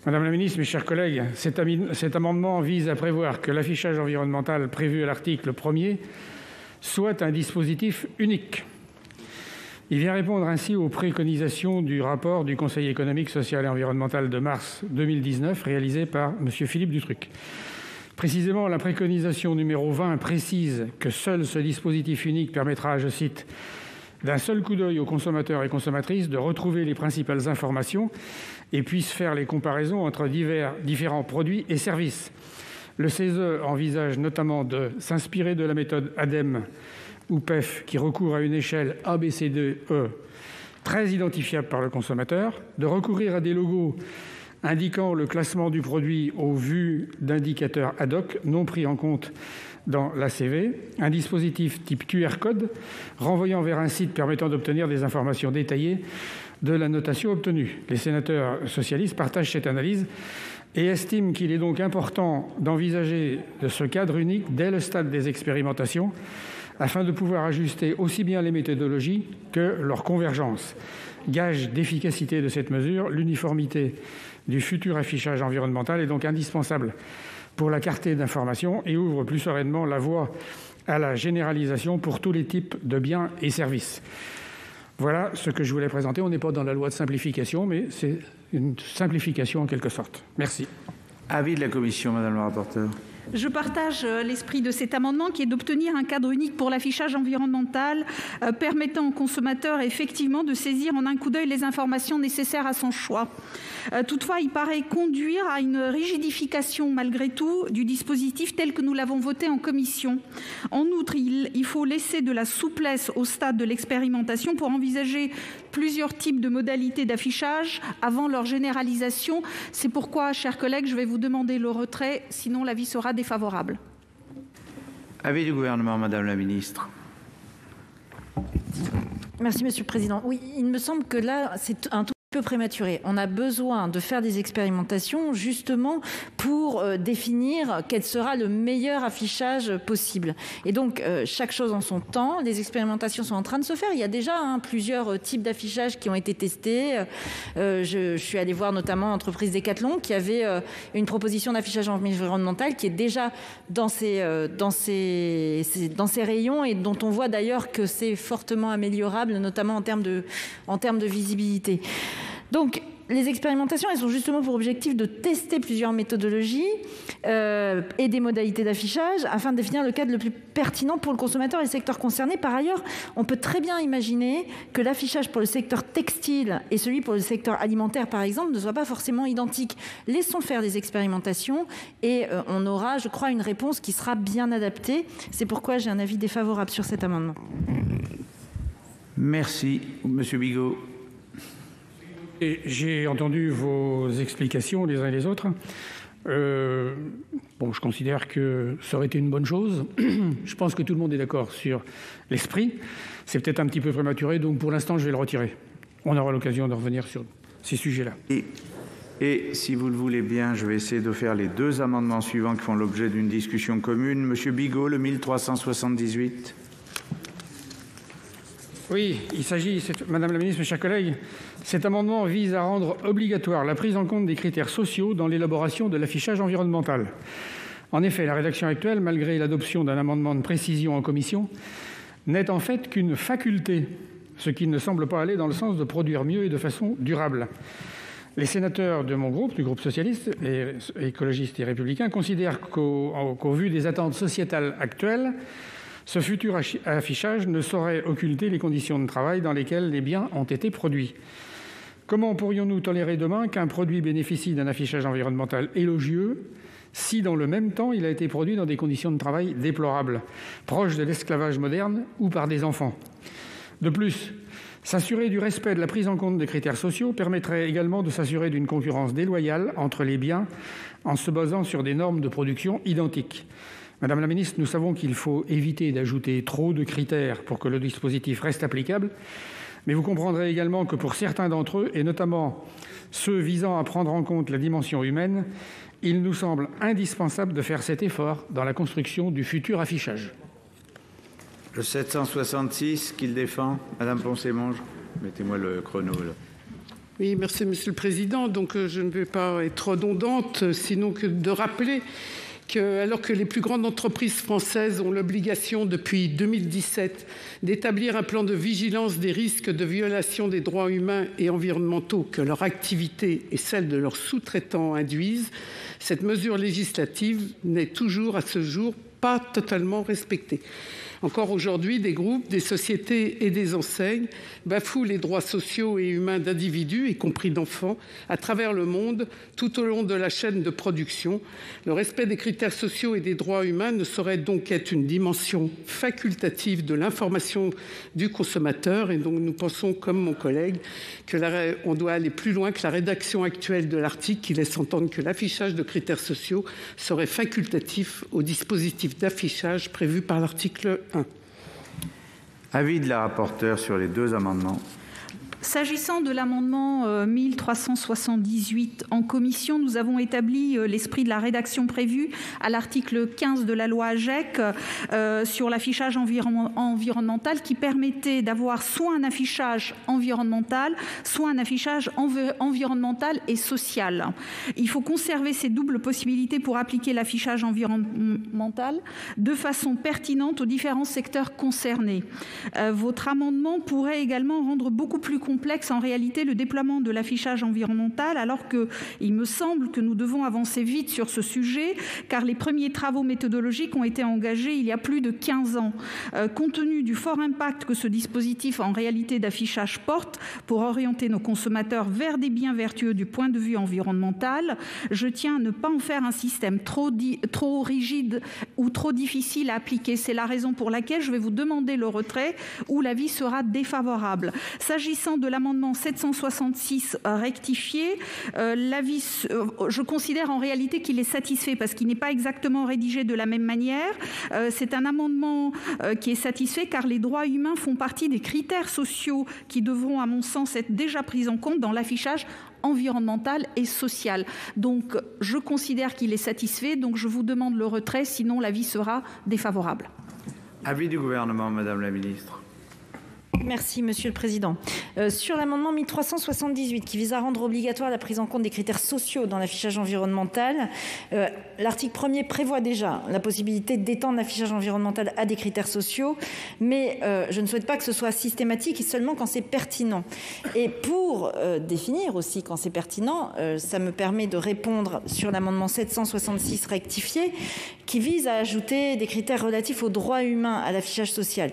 Madame la ministre, mes chers collègues, cet amendement vise à prévoir que l'affichage environnemental prévu à l'article 1er soit un dispositif unique. Il vient répondre ainsi aux préconisations du rapport du Conseil économique, social et environnemental de mars 2019 réalisé par M. Philippe Dustruc. Précisément, la préconisation numéro 20 précise que seul ce dispositif unique permettra, je cite, « d'un seul coup d'œil aux consommateurs et consommatrices de retrouver les principales informations et puisse faire les comparaisons entre différents produits et services ». Le CESE envisage notamment de s'inspirer de la méthode ADEME ou PEF qui recourt à une échelle ABCDE très identifiable par le consommateur, de recourir à des logos indiquant le classement du produit au vu d'indicateurs ad hoc non pris en compte dans l'ACV, un dispositif type QR code renvoyant vers un site permettant d'obtenir des informations détaillées de la notation obtenue. Les sénateurs socialistes partagent cette analyse et estiment qu'il est donc important d'envisager ce cadre unique dès le stade des expérimentations afin de pouvoir ajuster aussi bien les méthodologies que leur convergence. Gage d'efficacité de cette mesure, l'uniformité du futur affichage environnemental est donc indispensable pour la clarté d'information et ouvre plus sereinement la voie à la généralisation pour tous les types de biens et services. Voilà ce que je voulais présenter. On n'est pas dans la loi de simplification, mais c'est une simplification en quelque sorte. Merci. Avis de la commission, madame la rapporteure. Je partage l'esprit de cet amendement qui est d'obtenir un cadre unique pour l'affichage environnemental permettant aux consommateurs effectivement de saisir en un coup d'œil les informations nécessaires à son choix. Toutefois, il paraît conduire à une rigidification malgré tout du dispositif tel que nous l'avons voté en commission. En outre, il faut laisser de la souplesse au stade de l'expérimentation pour envisager plusieurs types de modalités d'affichage avant leur généralisation. C'est pourquoi, chers collègues, je vais vous demander le retrait, sinon l'avis sera défavorable. Avis du gouvernement, madame la ministre. Merci, monsieur le président. Oui, il me semble que là, c'est un tout peu prématuré. On a besoin de faire des expérimentations justement pour définir quel sera le meilleur affichage possible. Et donc, chaque chose en son temps. Les expérimentations sont en train de se faire. Il y a déjà plusieurs types d'affichage qui ont été testés. Je suis allée voir notamment l'entreprise Decathlon qui avait une proposition d'affichage environnemental qui est déjà dans ses rayons et dont on voit d'ailleurs que c'est fortement améliorable, notamment en termes de visibilité. Donc, les expérimentations, elles sont justement pour objectif de tester plusieurs méthodologies et des modalités d'affichage afin de définir le cadre le plus pertinent pour le consommateur et le secteur concerné. Par ailleurs, on peut très bien imaginer que l'affichage pour le secteur textile et celui pour le secteur alimentaire, par exemple, ne soient pas forcément identiques. Laissons faire des expérimentations et on aura, je crois, une réponse qui sera bien adaptée. C'est pourquoi j'ai un avis défavorable sur cet amendement. Merci. Monsieur Bigot. J'ai entendu vos explications les uns et les autres. Je considère que ça aurait été une bonne chose. Je pense que tout le monde est d'accord sur l'esprit. C'est peut-être un petit peu prématuré, donc pour l'instant, je vais le retirer. On aura l'occasion de revenir sur ces sujets-là. Et si vous le voulez bien, je vais essayer de faire les deux amendements suivants qui font l'objet d'une discussion commune. Monsieur Bigot, le 1378. Oui, il s'agit, madame la ministre, mes chers collègues, cet amendement vise à rendre obligatoire la prise en compte des critères sociaux dans l'élaboration de l'affichage environnemental. En effet, la rédaction actuelle, malgré l'adoption d'un amendement de précision en commission, n'est en fait qu'une faculté, ce qui ne semble pas aller dans le sens de produire mieux et de façon durable. Les sénateurs de mon groupe, du groupe socialiste, et écologiste et républicain, considèrent qu'au vu des attentes sociétales actuelles, ce futur affichage ne saurait occulter les conditions de travail dans lesquelles les biens ont été produits. Comment pourrions-nous tolérer demain qu'un produit bénéficie d'un affichage environnemental élogieux si, dans le même temps, il a été produit dans des conditions de travail déplorables, proches de l'esclavage moderne ou par des enfants ? De plus, s'assurer du respect de la prise en compte des critères sociaux permettrait également de s'assurer d'une concurrence déloyale entre les biens en se basant sur des normes de production identiques. Madame la ministre, nous savons qu'il faut éviter d'ajouter trop de critères pour que le dispositif reste applicable, mais vous comprendrez également que pour certains d'entre eux, et notamment ceux visant à prendre en compte la dimension humaine, il nous semble indispensable de faire cet effort dans la construction du futur affichage. Le 766 qu'il défend, madame Poncet-Monge, mettez-moi le chrono là. Oui, merci Monsieur le Président. Donc, je ne vais pas être redondante, sinon que de rappeler alors que les plus grandes entreprises françaises ont l'obligation depuis 2017 d'établir un plan de vigilance des risques de violation des droits humains et environnementaux que leur activité et celle de leurs sous-traitants induisent, cette mesure législative n'est toujours à ce jour pas totalement respectée. Encore aujourd'hui, des groupes, des sociétés et des enseignes bafouent les droits sociaux et humains d'individus, y compris d'enfants, à travers le monde, tout au long de la chaîne de production. Le respect des critères sociaux et des droits humains ne saurait donc être une dimension facultative de l'information du consommateur. Et donc nous pensons, comme mon collègue, qu'on doit aller plus loin que la rédaction actuelle de l'article qui laisse entendre que l'affichage de critères sociaux serait facultatif au dispositif d'affichage prévu par l'article 1. Avis de la rapporteure sur les deux amendements. S'agissant de l'amendement 1378, en commission, nous avons établi l'esprit de la rédaction prévue à l'article 15 de la loi AGEC sur l'affichage environnemental qui permettait d'avoir soit un affichage environnemental, soit un affichage environnemental et social. Il faut conserver ces doubles possibilités pour appliquer l'affichage environnemental de façon pertinente aux différents secteurs concernés. Votre amendement pourrait également rendre beaucoup plus complexe en réalité le déploiement de l'affichage environnemental, alors qu'il me semble que nous devons avancer vite sur ce sujet, car les premiers travaux méthodologiques ont été engagés il y a plus de 15 ans. Compte tenu du fort impact que ce dispositif en réalité d'affichage porte pour orienter nos consommateurs vers des biens vertueux du point de vue environnemental, je tiens à ne pas en faire un système trop rigide ou trop difficile à appliquer. C'est la raison pour laquelle je vais vous demander le retrait ou l'avis sera défavorable. S'agissant de l'amendement 766 rectifié, je considère en réalité qu'il est satisfait parce qu'il n'est pas exactement rédigé de la même manière. C'est un amendement qui est satisfait car les droits humains font partie des critères sociaux qui devront, à mon sens, être déjà pris en compte dans l'affichage environnemental et social. Donc, je considère qu'il est satisfait, donc je vous demande le retrait, sinon l'avis sera défavorable. Avis du gouvernement, Madame la Ministre. Merci, Monsieur le Président. Sur l'amendement 1378 qui vise à rendre obligatoire la prise en compte des critères sociaux dans l'affichage environnemental, l'article 1er prévoit déjà la possibilité d'étendre l'affichage environnemental à des critères sociaux, mais je ne souhaite pas que ce soit systématique et seulement quand c'est pertinent. Et pour définir aussi quand c'est pertinent, ça me permet de répondre sur l'amendement 766 rectifié qui vise à ajouter des critères relatifs aux droits humains à l'affichage social.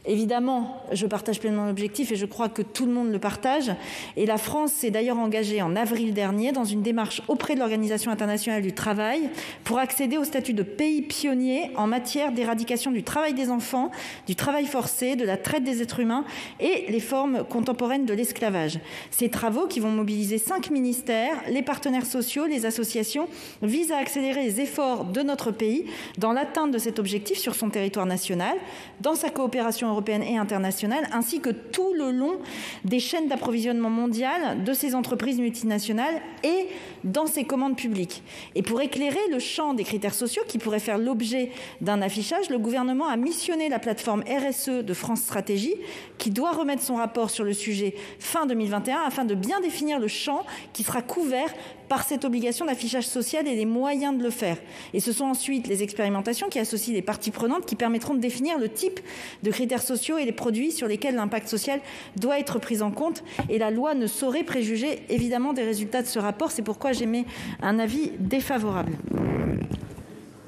Évidemment, je partage pleinement l'objectif et je crois que tout le monde le partage. Et la France s'est d'ailleurs engagée en avril dernier dans une démarche auprès de l'Organisation internationale du travail pour accéder au statut de pays pionnier en matière d'éradication du travail des enfants, du travail forcé, de la traite des êtres humains et les formes contemporaines de l'esclavage. Ces travaux, qui vont mobiliser 5 ministères, les partenaires sociaux, les associations, visent à accélérer les efforts de notre pays dans l'atteinte de cet objectif sur son territoire national, dans sa coopération européenne et internationale, ainsi que tout le long des chaînes d'approvisionnement mondiales de ces entreprises multinationales et dans ses commandes publiques. Et pour éclairer le champ des critères sociaux qui pourraient faire l'objet d'un affichage, le gouvernement a missionné la plateforme RSE de France Stratégie, qui doit remettre son rapport sur le sujet fin 2021 afin de bien définir le champ qui sera couvert par cette obligation d'affichage social et les moyens de le faire. Et ce sont ensuite les expérimentations qui associent les parties prenantes qui permettront de définir le type de critères sociaux et les produits sur lesquels l'impact social doit être pris en compte. Et la loi ne saurait préjuger évidemment des résultats de ce rapport. C'est pourquoi j'émets un avis défavorable.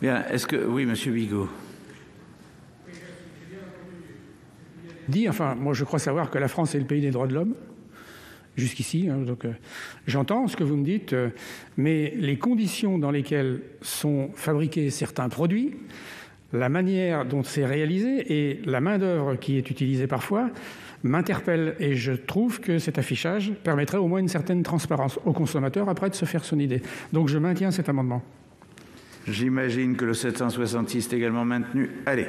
Bien, est-ce que... Oui, Monsieur Bigot. Moi je crois savoir que la France est le pays des droits de l'homme. Jusqu'ici, donc j'entends ce que vous me dites, mais les conditions dans lesquelles sont fabriqués certains produits, la manière dont c'est réalisé et la main-d'œuvre qui est utilisée parfois m'interpellent. Et je trouve que cet affichage permettrait au moins une certaine transparence au consommateur après de se faire son idée. Donc je maintiens cet amendement. J'imagine que le 766 est également maintenu. Allez,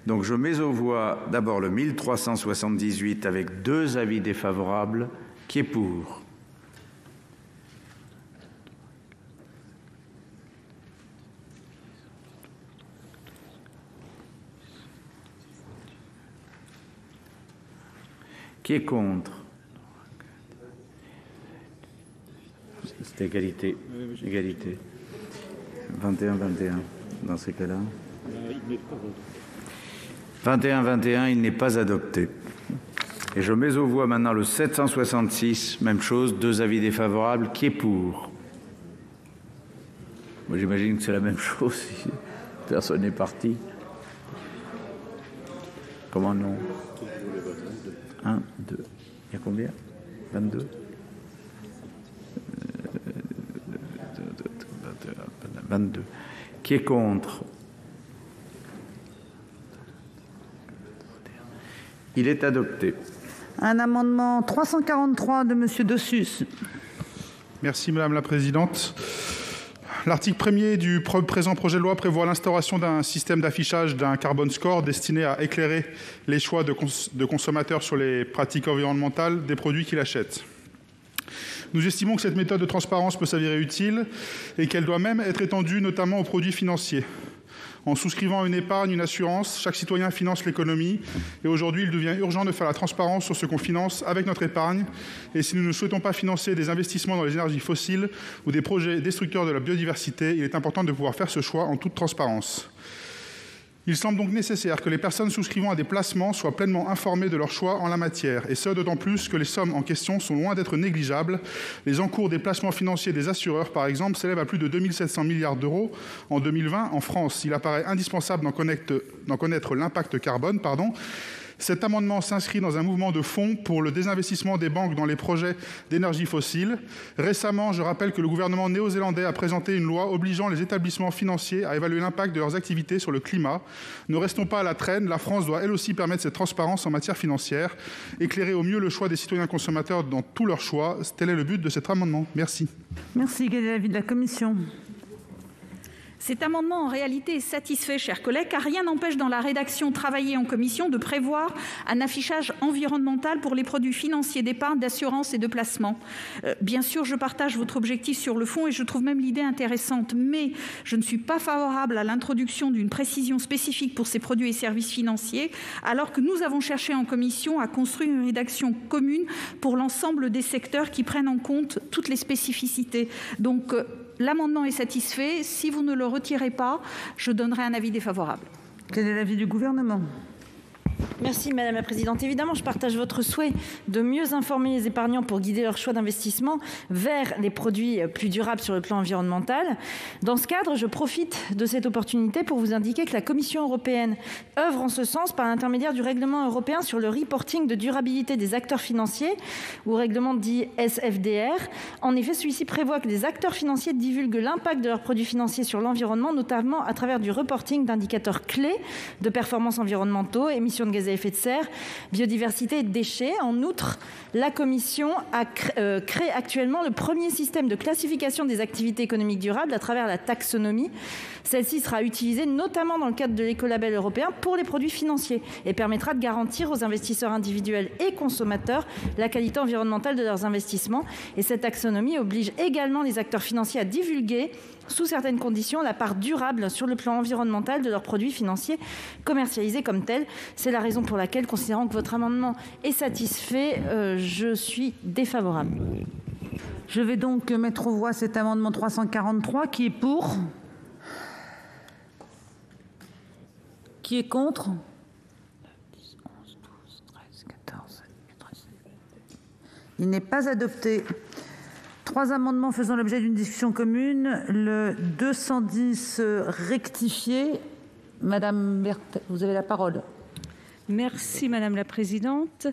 donc je mets aux voix d'abord le 1378 avec 2 avis défavorables. Qui est pour? Qui est contre? C'est égalité. Égalité. 21-21, dans ces cas-là. 21-21, il n'est pas adopté. Et je mets aux voix maintenant le 766, même chose, 2 avis défavorables. Qui est pour? Moi, j'imagine que c'est la même chose si personne n'est parti. Comment non? 1, 2. Il y a combien? 22. 22. Qui est contre? Il est adopté. Un amendement 343 de Monsieur Dossus. Merci Madame la Présidente. L'article 1er du présent projet de loi prévoit l'instauration d'un système d'affichage d'un carbone score destiné à éclairer les choix de consommateurs sur les pratiques environnementales des produits qu'ils achètent. Nous estimons que cette méthode de transparence peut s'avérer utile et qu'elle doit même être étendue notamment aux produits financiers. En souscrivant une épargne, une assurance, chaque citoyen finance l'économie et aujourd'hui, il devient urgent de faire la transparence sur ce qu'on finance avec notre épargne. Et si nous ne souhaitons pas financer des investissements dans les énergies fossiles ou des projets destructeurs de la biodiversité, il est important de pouvoir faire ce choix en toute transparence. Il semble donc nécessaire que les personnes souscrivant à des placements soient pleinement informées de leur choix en la matière, et ce d'autant plus que les sommes en question sont loin d'être négligeables. Les encours des placements financiers des assureurs, par exemple, s'élèvent à plus de 2 700 milliards d'euros en 2020 en France. Il apparaît indispensable d'en connaître l'impact carbone. Cet amendement s'inscrit dans un mouvement de fond pour le désinvestissement des banques dans les projets d'énergie fossile. Récemment, je rappelle que le gouvernement néo-zélandais a présenté une loi obligeant les établissements financiers à évaluer l'impact de leurs activités sur le climat. Ne restons pas à la traîne, la France doit elle aussi permettre cette transparence en matière financière, éclairer au mieux le choix des citoyens consommateurs dans tous leurs choix. Tel est le but de cet amendement. Merci. Merci. Quel est l'avis de la commission ? Cet amendement, en réalité, est satisfait, chers collègues, car rien n'empêche dans la rédaction travaillée en commission de prévoir un affichage environnemental pour les produits financiers d'épargne, d'assurance et de placement. Bien sûr, je partage votre objectif sur le fond et je trouve même l'idée intéressante, mais je ne suis pas favorable à l'introduction d'une précision spécifique pour ces produits et services financiers, alors que nous avons cherché en commission à construire une rédaction commune pour l'ensemble des secteurs qui prennent en compte toutes les spécificités. Donc, l'amendement est satisfait. Si vous ne le retirez pas, je donnerai un avis défavorable. Quel est l'avis du Gouvernement ? Merci Madame la Présidente. Évidemment, je partage votre souhait de mieux informer les épargnants pour guider leur choix d'investissement vers les produits plus durables sur le plan environnemental. Dans ce cadre, je profite de cette opportunité pour vous indiquer que la Commission européenne œuvre en ce sens par l'intermédiaire du règlement européen sur le reporting de durabilité des acteurs financiers, ou règlement dit SFDR. En effet, celui-ci prévoit que les acteurs financiers divulguent l'impact de leurs produits financiers sur l'environnement, notamment à travers du reporting d'indicateurs clés de performance environnementaux, émissions de gaz à effet de serre, biodiversité et déchets. En outre, la Commission a créé actuellement le premier système de classification des activités économiques durables à travers la taxonomie. Celle-ci sera utilisée notamment dans le cadre de l'écolabel européen pour les produits financiers et permettra de garantir aux investisseurs individuels et consommateurs la qualité environnementale de leurs investissements. Et cette taxonomie oblige également les acteurs financiers à divulguer sous certaines conditions la part durable sur le plan environnemental de leurs produits financiers commercialisés comme tels. C'est la raison pour laquelle, considérant que votre amendement est satisfait, je suis défavorable. Je vais donc mettre aux voix cet amendement 343. Qui est pour ? Qui est contre ? 10, 11, 12, 13, 14, 13. Il n'est pas adopté. 3 amendements faisant l'objet d'une discussion commune. Le 210 rectifié. Madame Berthet, vous avez la parole. Merci Madame la Présidente.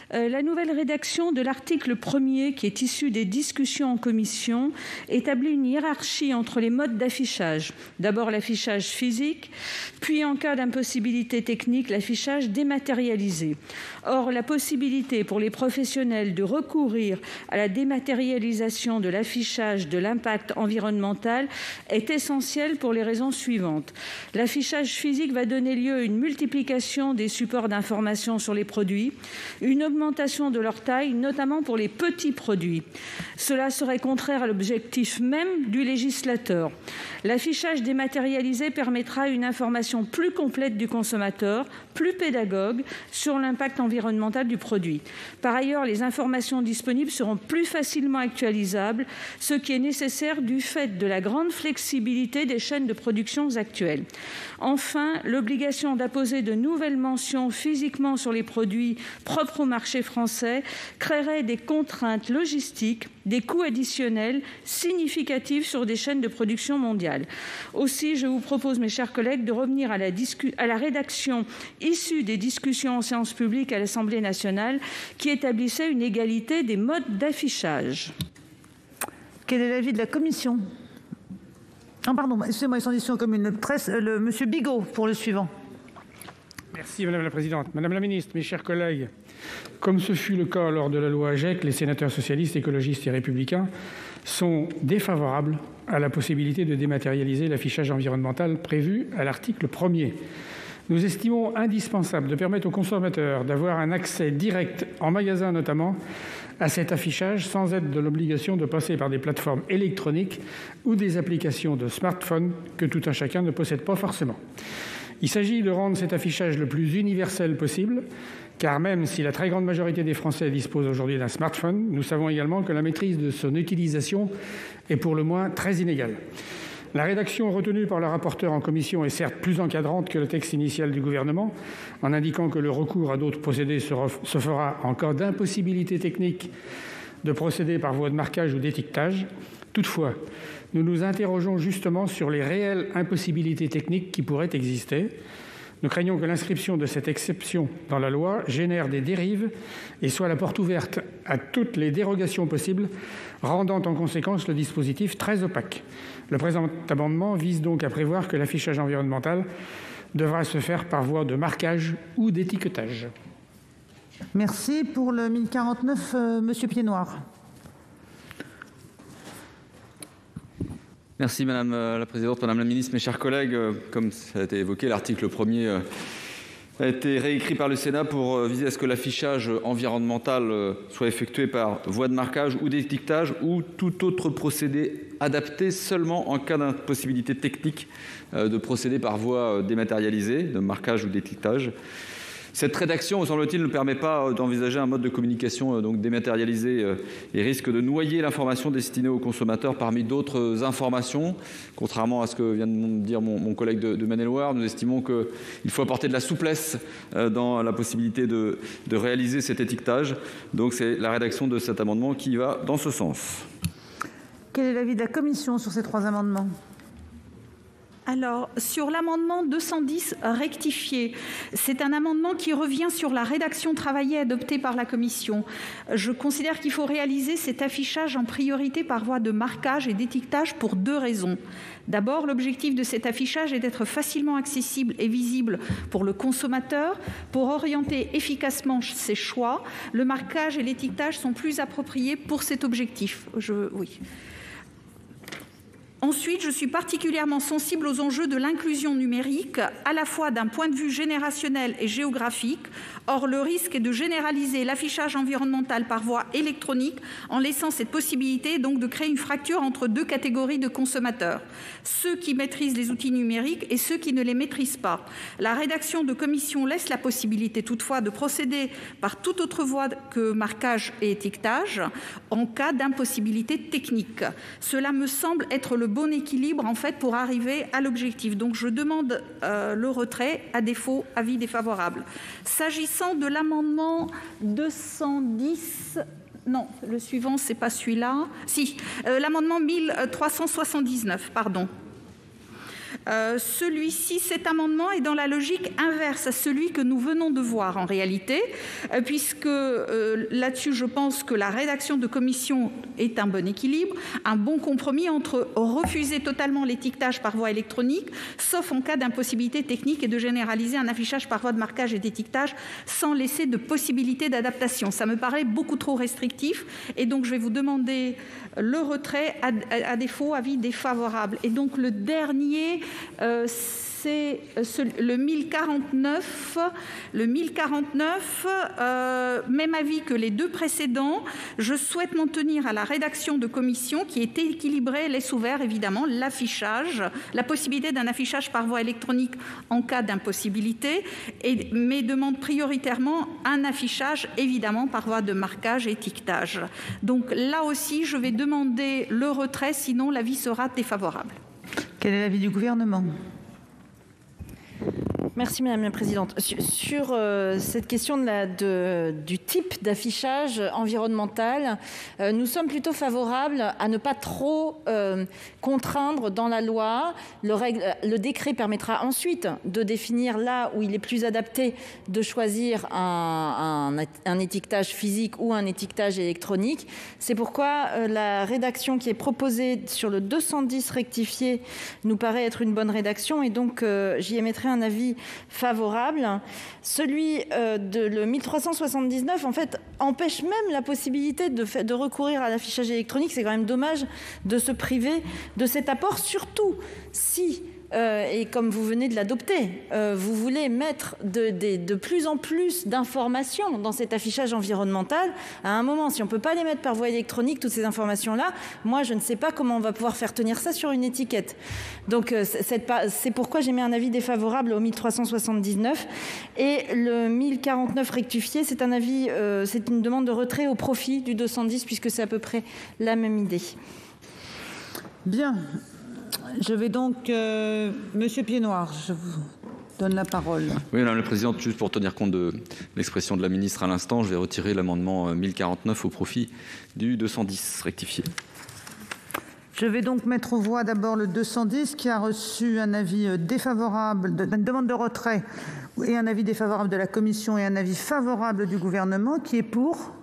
La nouvelle rédaction de l'article 1er, qui est issue des discussions en commission, établit une hiérarchie entre les modes d'affichage. D'abord l'affichage physique, puis en cas d'impossibilité technique, l'affichage dématérialisé. Or, la possibilité pour les professionnels de recourir à la dématérialisation de l'affichage de l'impact environnemental est essentielle pour les raisons suivantes. L'affichage physique va donner lieu à une multiplication des supports fournisseurs d'informations sur les produits, une augmentation de leur taille, notamment pour les petits produits. Cela serait contraire à l'objectif même du législateur. L'affichage dématérialisé permettra une information plus complète du consommateur, plus pédagogue sur l'impact environnemental du produit. Par ailleurs, les informations disponibles seront plus facilement actualisables, ce qui est nécessaire du fait de la grande flexibilité des chaînes de production actuelles. Enfin, l'obligation d'apposer de nouvelles mentions physiquement sur les produits propres au marché français créerait des contraintes logistiques, des coûts additionnels significatifs sur des chaînes de production mondiales. Aussi, je vous propose, mes chers collègues, de revenir à la rédaction issue des discussions en séance publique à l'Assemblée nationale qui établissait une égalité des modes d'affichage. Quel est l'avis de la commission ? Pardon, excusez-moi, ils sont décisions communes. Monsieur Bigot, pour le suivant. Merci Madame la Présidente. Madame la Ministre, mes chers collègues, comme ce fut le cas lors de la loi AGEC, les sénateurs socialistes, écologistes et républicains sont défavorables à la possibilité de dématérialiser l'affichage environnemental prévu à l'article 1er. Nous estimons indispensable de permettre aux consommateurs d'avoir un accès direct, en magasin notamment, à cet affichage sans être de l'obligation de passer par des plateformes électroniques ou des applications de smartphone que tout un chacun ne possède pas forcément. Il s'agit de rendre cet affichage le plus universel possible, car même si la très grande majorité des Français disposent aujourd'hui d'un smartphone, nous savons également que la maîtrise de son utilisation est pour le moins très inégale. La rédaction retenue par le rapporteur en commission est certes plus encadrante que le texte initial du gouvernement, en indiquant que le recours à d'autres procédés se fera en cas d'impossibilité technique de procéder par voie de marquage ou d'étiquetage. Toutefois, nous nous interrogeons justement sur les réelles impossibilités techniques qui pourraient exister. Nous craignons que l'inscription de cette exception dans la loi génère des dérives et soit la porte ouverte à toutes les dérogations possibles, rendant en conséquence le dispositif très opaque. Le présent amendement vise donc à prévoir que l'affichage environnemental devra se faire par voie de marquage ou d'étiquetage. Merci. Pour le 1049, Monsieur Piednoir. Merci Madame la Présidente, Madame la Ministre, mes chers collègues. Comme ça a été évoqué, l'article 1er a été réécrit par le Sénat pour viser à ce que l'affichage environnemental soit effectué par voie de marquage ou d'étiquetage ou tout autre procédé adapté seulement en cas d'impossibilité technique de procéder par voie dématérialisée, de marquage ou d'étiquetage. Cette rédaction, me semble-t-il, ne permet pas d'envisager un mode de communication donc dématérialisé et risque de noyer l'information destinée aux consommateurs parmi d'autres informations. Contrairement à ce que vient de dire mon collègue de Maine-et-Loire, nous estimons qu'il faut apporter de la souplesse dans la possibilité de réaliser cet étiquetage. Donc c'est la rédaction de cet amendement qui va dans ce sens. Quel est l'avis de la commission sur ces trois amendements ? Alors, sur l'amendement 210 rectifié, c'est un amendement qui revient sur la rédaction travaillée et adoptée par la Commission. Je considère qu'il faut réaliser cet affichage en priorité par voie de marquage et d'étiquetage pour deux raisons. D'abord, l'objectif de cet affichage est d'être facilement accessible et visible pour le consommateur. Pour orienter efficacement ses choix, le marquage et l'étiquetage sont plus appropriés pour cet objectif. Oui. Ensuite, je suis particulièrement sensible aux enjeux de l'inclusion numérique, à la fois d'un point de vue générationnel et géographique. Or, le risque est de généraliser l'affichage environnemental par voie électronique en laissant cette possibilité donc de créer une fracture entre deux catégories de consommateurs, ceux qui maîtrisent les outils numériques et ceux qui ne les maîtrisent pas. La rédaction de commission laisse la possibilité toutefois de procéder par toute autre voie que marquage et étiquetage en cas d'impossibilité technique. Cela me semble être le bon équilibre en fait pour arriver à l'objectif. Donc je demande le retrait, à défaut avis défavorable. S'agissant de l'amendement 210, non, le suivant c'est pas celui-là. Si, l'amendement 1379, pardon. Celui-ci, cet amendement est dans la logique inverse à celui que nous venons de voir en réalité, puisque là-dessus, je pense que la rédaction de commission est un bon équilibre, un bon compromis entre refuser totalement l'étiquetage par voie électronique, sauf en cas d'impossibilité technique, et de généraliser un affichage par voie de marquage et d'étiquetage sans laisser de possibilité d'adaptation. Ça me paraît beaucoup trop restrictif, et donc je vais vous demander le retrait, à défaut avis défavorable. Et donc le dernier, c'est le 1049. Le 1049, même avis que les deux précédents. Je souhaite m'en tenir à la rédaction de commission qui est équilibrée, laisse ouvert évidemment l'affichage, la possibilité d'un affichage par voie électronique en cas d'impossibilité, mais demande prioritairement un affichage évidemment par voie de marquage et étiquetage. Donc là aussi, je vais demander le retrait, sinon l'avis sera défavorable. Quel est l'avis du Gouvernement ? Merci Madame la Présidente. Sur cette question du type d'affichage environnemental, nous sommes plutôt favorables à ne pas trop contraindre dans la loi. Le décret permettra ensuite de définir là où il est plus adapté de choisir un étiquetage physique ou un étiquetage électronique. C'est pourquoi la rédaction qui est proposée sur le 210 rectifié nous paraît être une bonne rédaction et donc j'y émettrai un avis favorable. Celui le 1379, en fait, empêche même la possibilité de recourir à l'affichage électronique. C'est quand même dommage de se priver de cet apport, surtout si, et comme vous venez de l'adopter, vous voulez mettre de plus en plus d'informations dans cet affichage environnemental. À un moment, si on ne peut pas les mettre par voie électronique, toutes ces informations-là, moi, je ne sais pas comment on va pouvoir faire tenir ça sur une étiquette. Donc, c'est pourquoi j'ai mis un avis défavorable au 1379. Et le 1049 rectifié, c'est une demande de retrait au profit du 210, puisque c'est à peu près la même idée. Bien. Je vais donc... Monsieur Piednoir, je vous donne la parole. Oui, Madame la Présidente, juste pour tenir compte de l'expression de la ministre à l'instant, je vais retirer l'amendement 1049 au profit du 210 rectifié. Je vais donc mettre aux voix d'abord le 210 qui a reçu un avis défavorable, une demande de retrait et un avis défavorable de la Commission et un avis favorable du Gouvernement. Qui est pour ?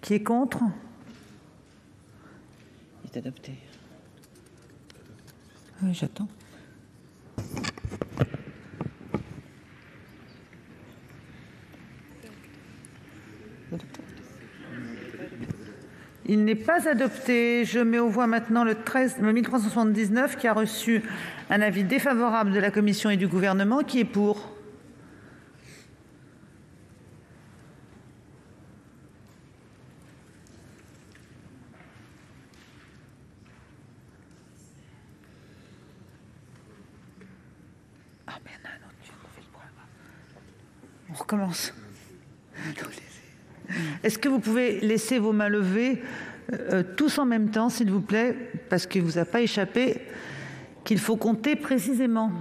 Qui est contre ? Il est adopté. Oui, j'attends. Il n'est pas adopté. Je mets aux voix maintenant le 1379 qui a reçu un avis défavorable de la Commission et du Gouvernement. Qui est pour ? On recommence. Est-ce que vous pouvez laisser vos mains levées tous en même temps, s'il vous plaît, parce qu'il ne vous a pas échappé qu'il faut compter précisément.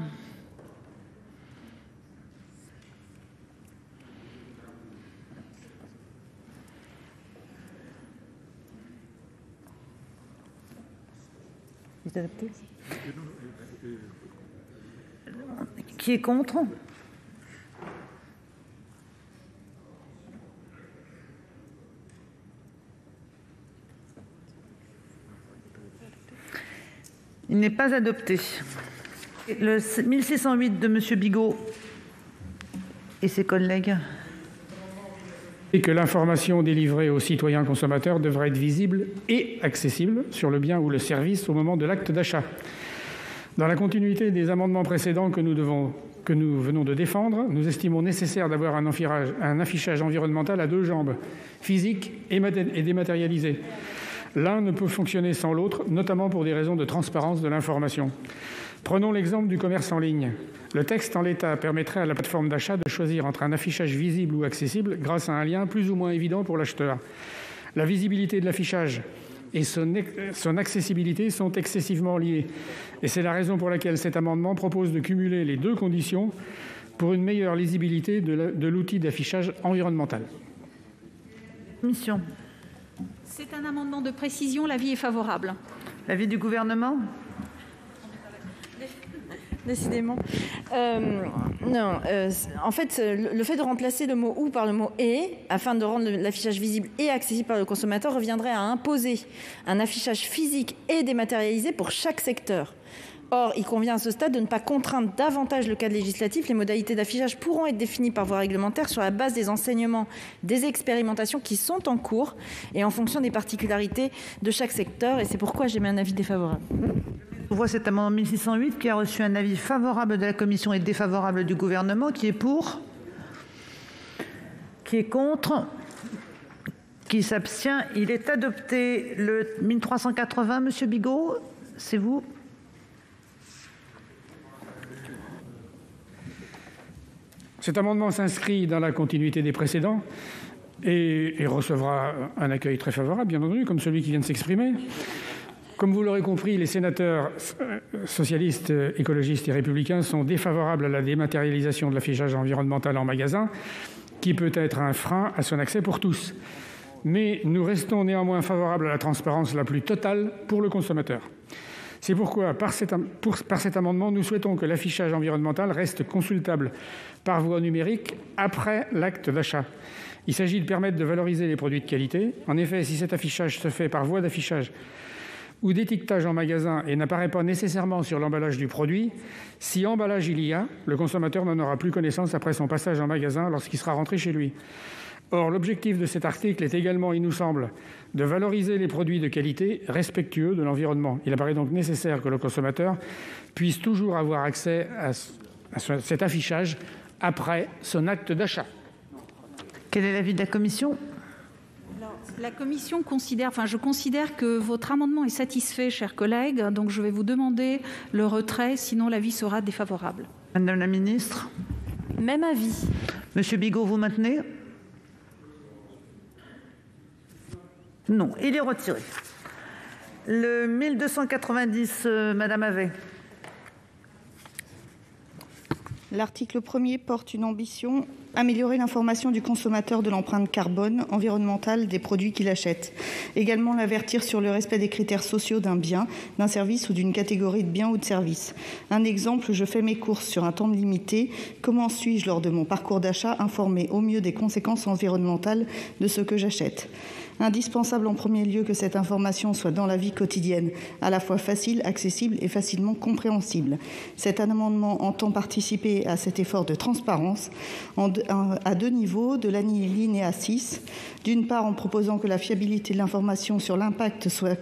Qui est contre ? Il n'est pas adopté. Le 1608 de M. Bigot et ses collègues. Et que l'information délivrée aux citoyens consommateurs devrait être visible et accessible sur le bien ou le service au moment de l'acte d'achat. Dans la continuité des amendements précédents que nous venons de défendre, nous estimons nécessaire d'avoir un affichage environnemental à deux jambes, physique et dématérialisé. L'un ne peut fonctionner sans l'autre, notamment pour des raisons de transparence de l'information. Prenons l'exemple du commerce en ligne. Le texte en l'état permettrait à la plateforme d'achat de choisir entre un affichage visible ou accessible grâce à un lien plus ou moins évident pour l'acheteur. La visibilité de l'affichage et son accessibilité sont excessivement liées. Et c'est la raison pour laquelle cet amendement propose de cumuler les deux conditions pour une meilleure lisibilité de l'outil d'affichage environnemental. Mission. C'est un amendement de précision, l'avis est favorable. L'avis du Gouvernement ? Décidément. Non, en fait, le fait de remplacer le mot « ou » par le mot « et », afin de rendre l'affichage visible et accessible par le consommateur, reviendrait à imposer un affichage physique et dématérialisé pour chaque secteur. Or, il convient à ce stade de ne pas contraindre davantage le cadre législatif. Les modalités d'affichage pourront être définies par voie réglementaire sur la base des enseignements des expérimentations qui sont en cours et en fonction des particularités de chaque secteur. Et c'est pourquoi j'émets un avis défavorable. On voit cet amendement 1608 qui a reçu un avis favorable de la commission et défavorable du gouvernement. Qui est pour? Qui est contre? Qui s'abstient? Il est adopté. Le 1380, Monsieur Bigot, c'est vous? Cet amendement s'inscrit dans la continuité des précédents et recevra un accueil très favorable, bien entendu, comme celui qui vient de s'exprimer. Comme vous l'aurez compris, les sénateurs socialistes, écologistes et républicains sont défavorables à la dématérialisation de l'affichage environnemental en magasin, qui peut être un frein à son accès pour tous. Mais nous restons néanmoins favorables à la transparence la plus totale pour le consommateur. C'est pourquoi, par cet amendement, nous souhaitons que l'affichage environnemental reste consultable par voie numérique après l'acte d'achat. Il s'agit de permettre de valoriser les produits de qualité. En effet, si cet affichage se fait par voie d'affichage ou d'étiquetage en magasin et n'apparaît pas nécessairement sur l'emballage du produit, si emballage il y a, le consommateur n'en aura plus connaissance après son passage en magasin lorsqu'il sera rentré chez lui. Or, l'objectif de cet article est également, il nous semble, de valoriser les produits de qualité respectueux de l'environnement. Il apparaît donc nécessaire que le consommateur puisse toujours avoir accès à cet affichage après son acte d'achat. Quel est l'avis de la commission ? La commission considère, je considère que votre amendement est satisfait, chers collègues, donc je vais vous demander le retrait, sinon l'avis sera défavorable. Madame la ministre ? Même avis. Monsieur Bigot, vous maintenez ? Non, il est retiré. Le 1290, Madame Havet. L'article 1er porte une ambition, améliorer l'information du consommateur de l'empreinte carbone environnementale des produits qu'il achète. Également l'avertir sur le respect des critères sociaux d'un bien, d'un service ou d'une catégorie de biens ou de services. Un exemple, je fais mes courses sur un temps limité. Comment suis-je, lors de mon parcours d'achat, informé au mieux des conséquences environnementales de ce que j'achète ? Indispensable en premier lieu que cette information soit dans la vie quotidienne, à la fois facile, accessible et facilement compréhensible. Cet amendement entend participer à cet effort de transparence à deux niveaux, de l'alinéa 6, d'une part en proposant que la fiabilité de l'information sur l'impact soit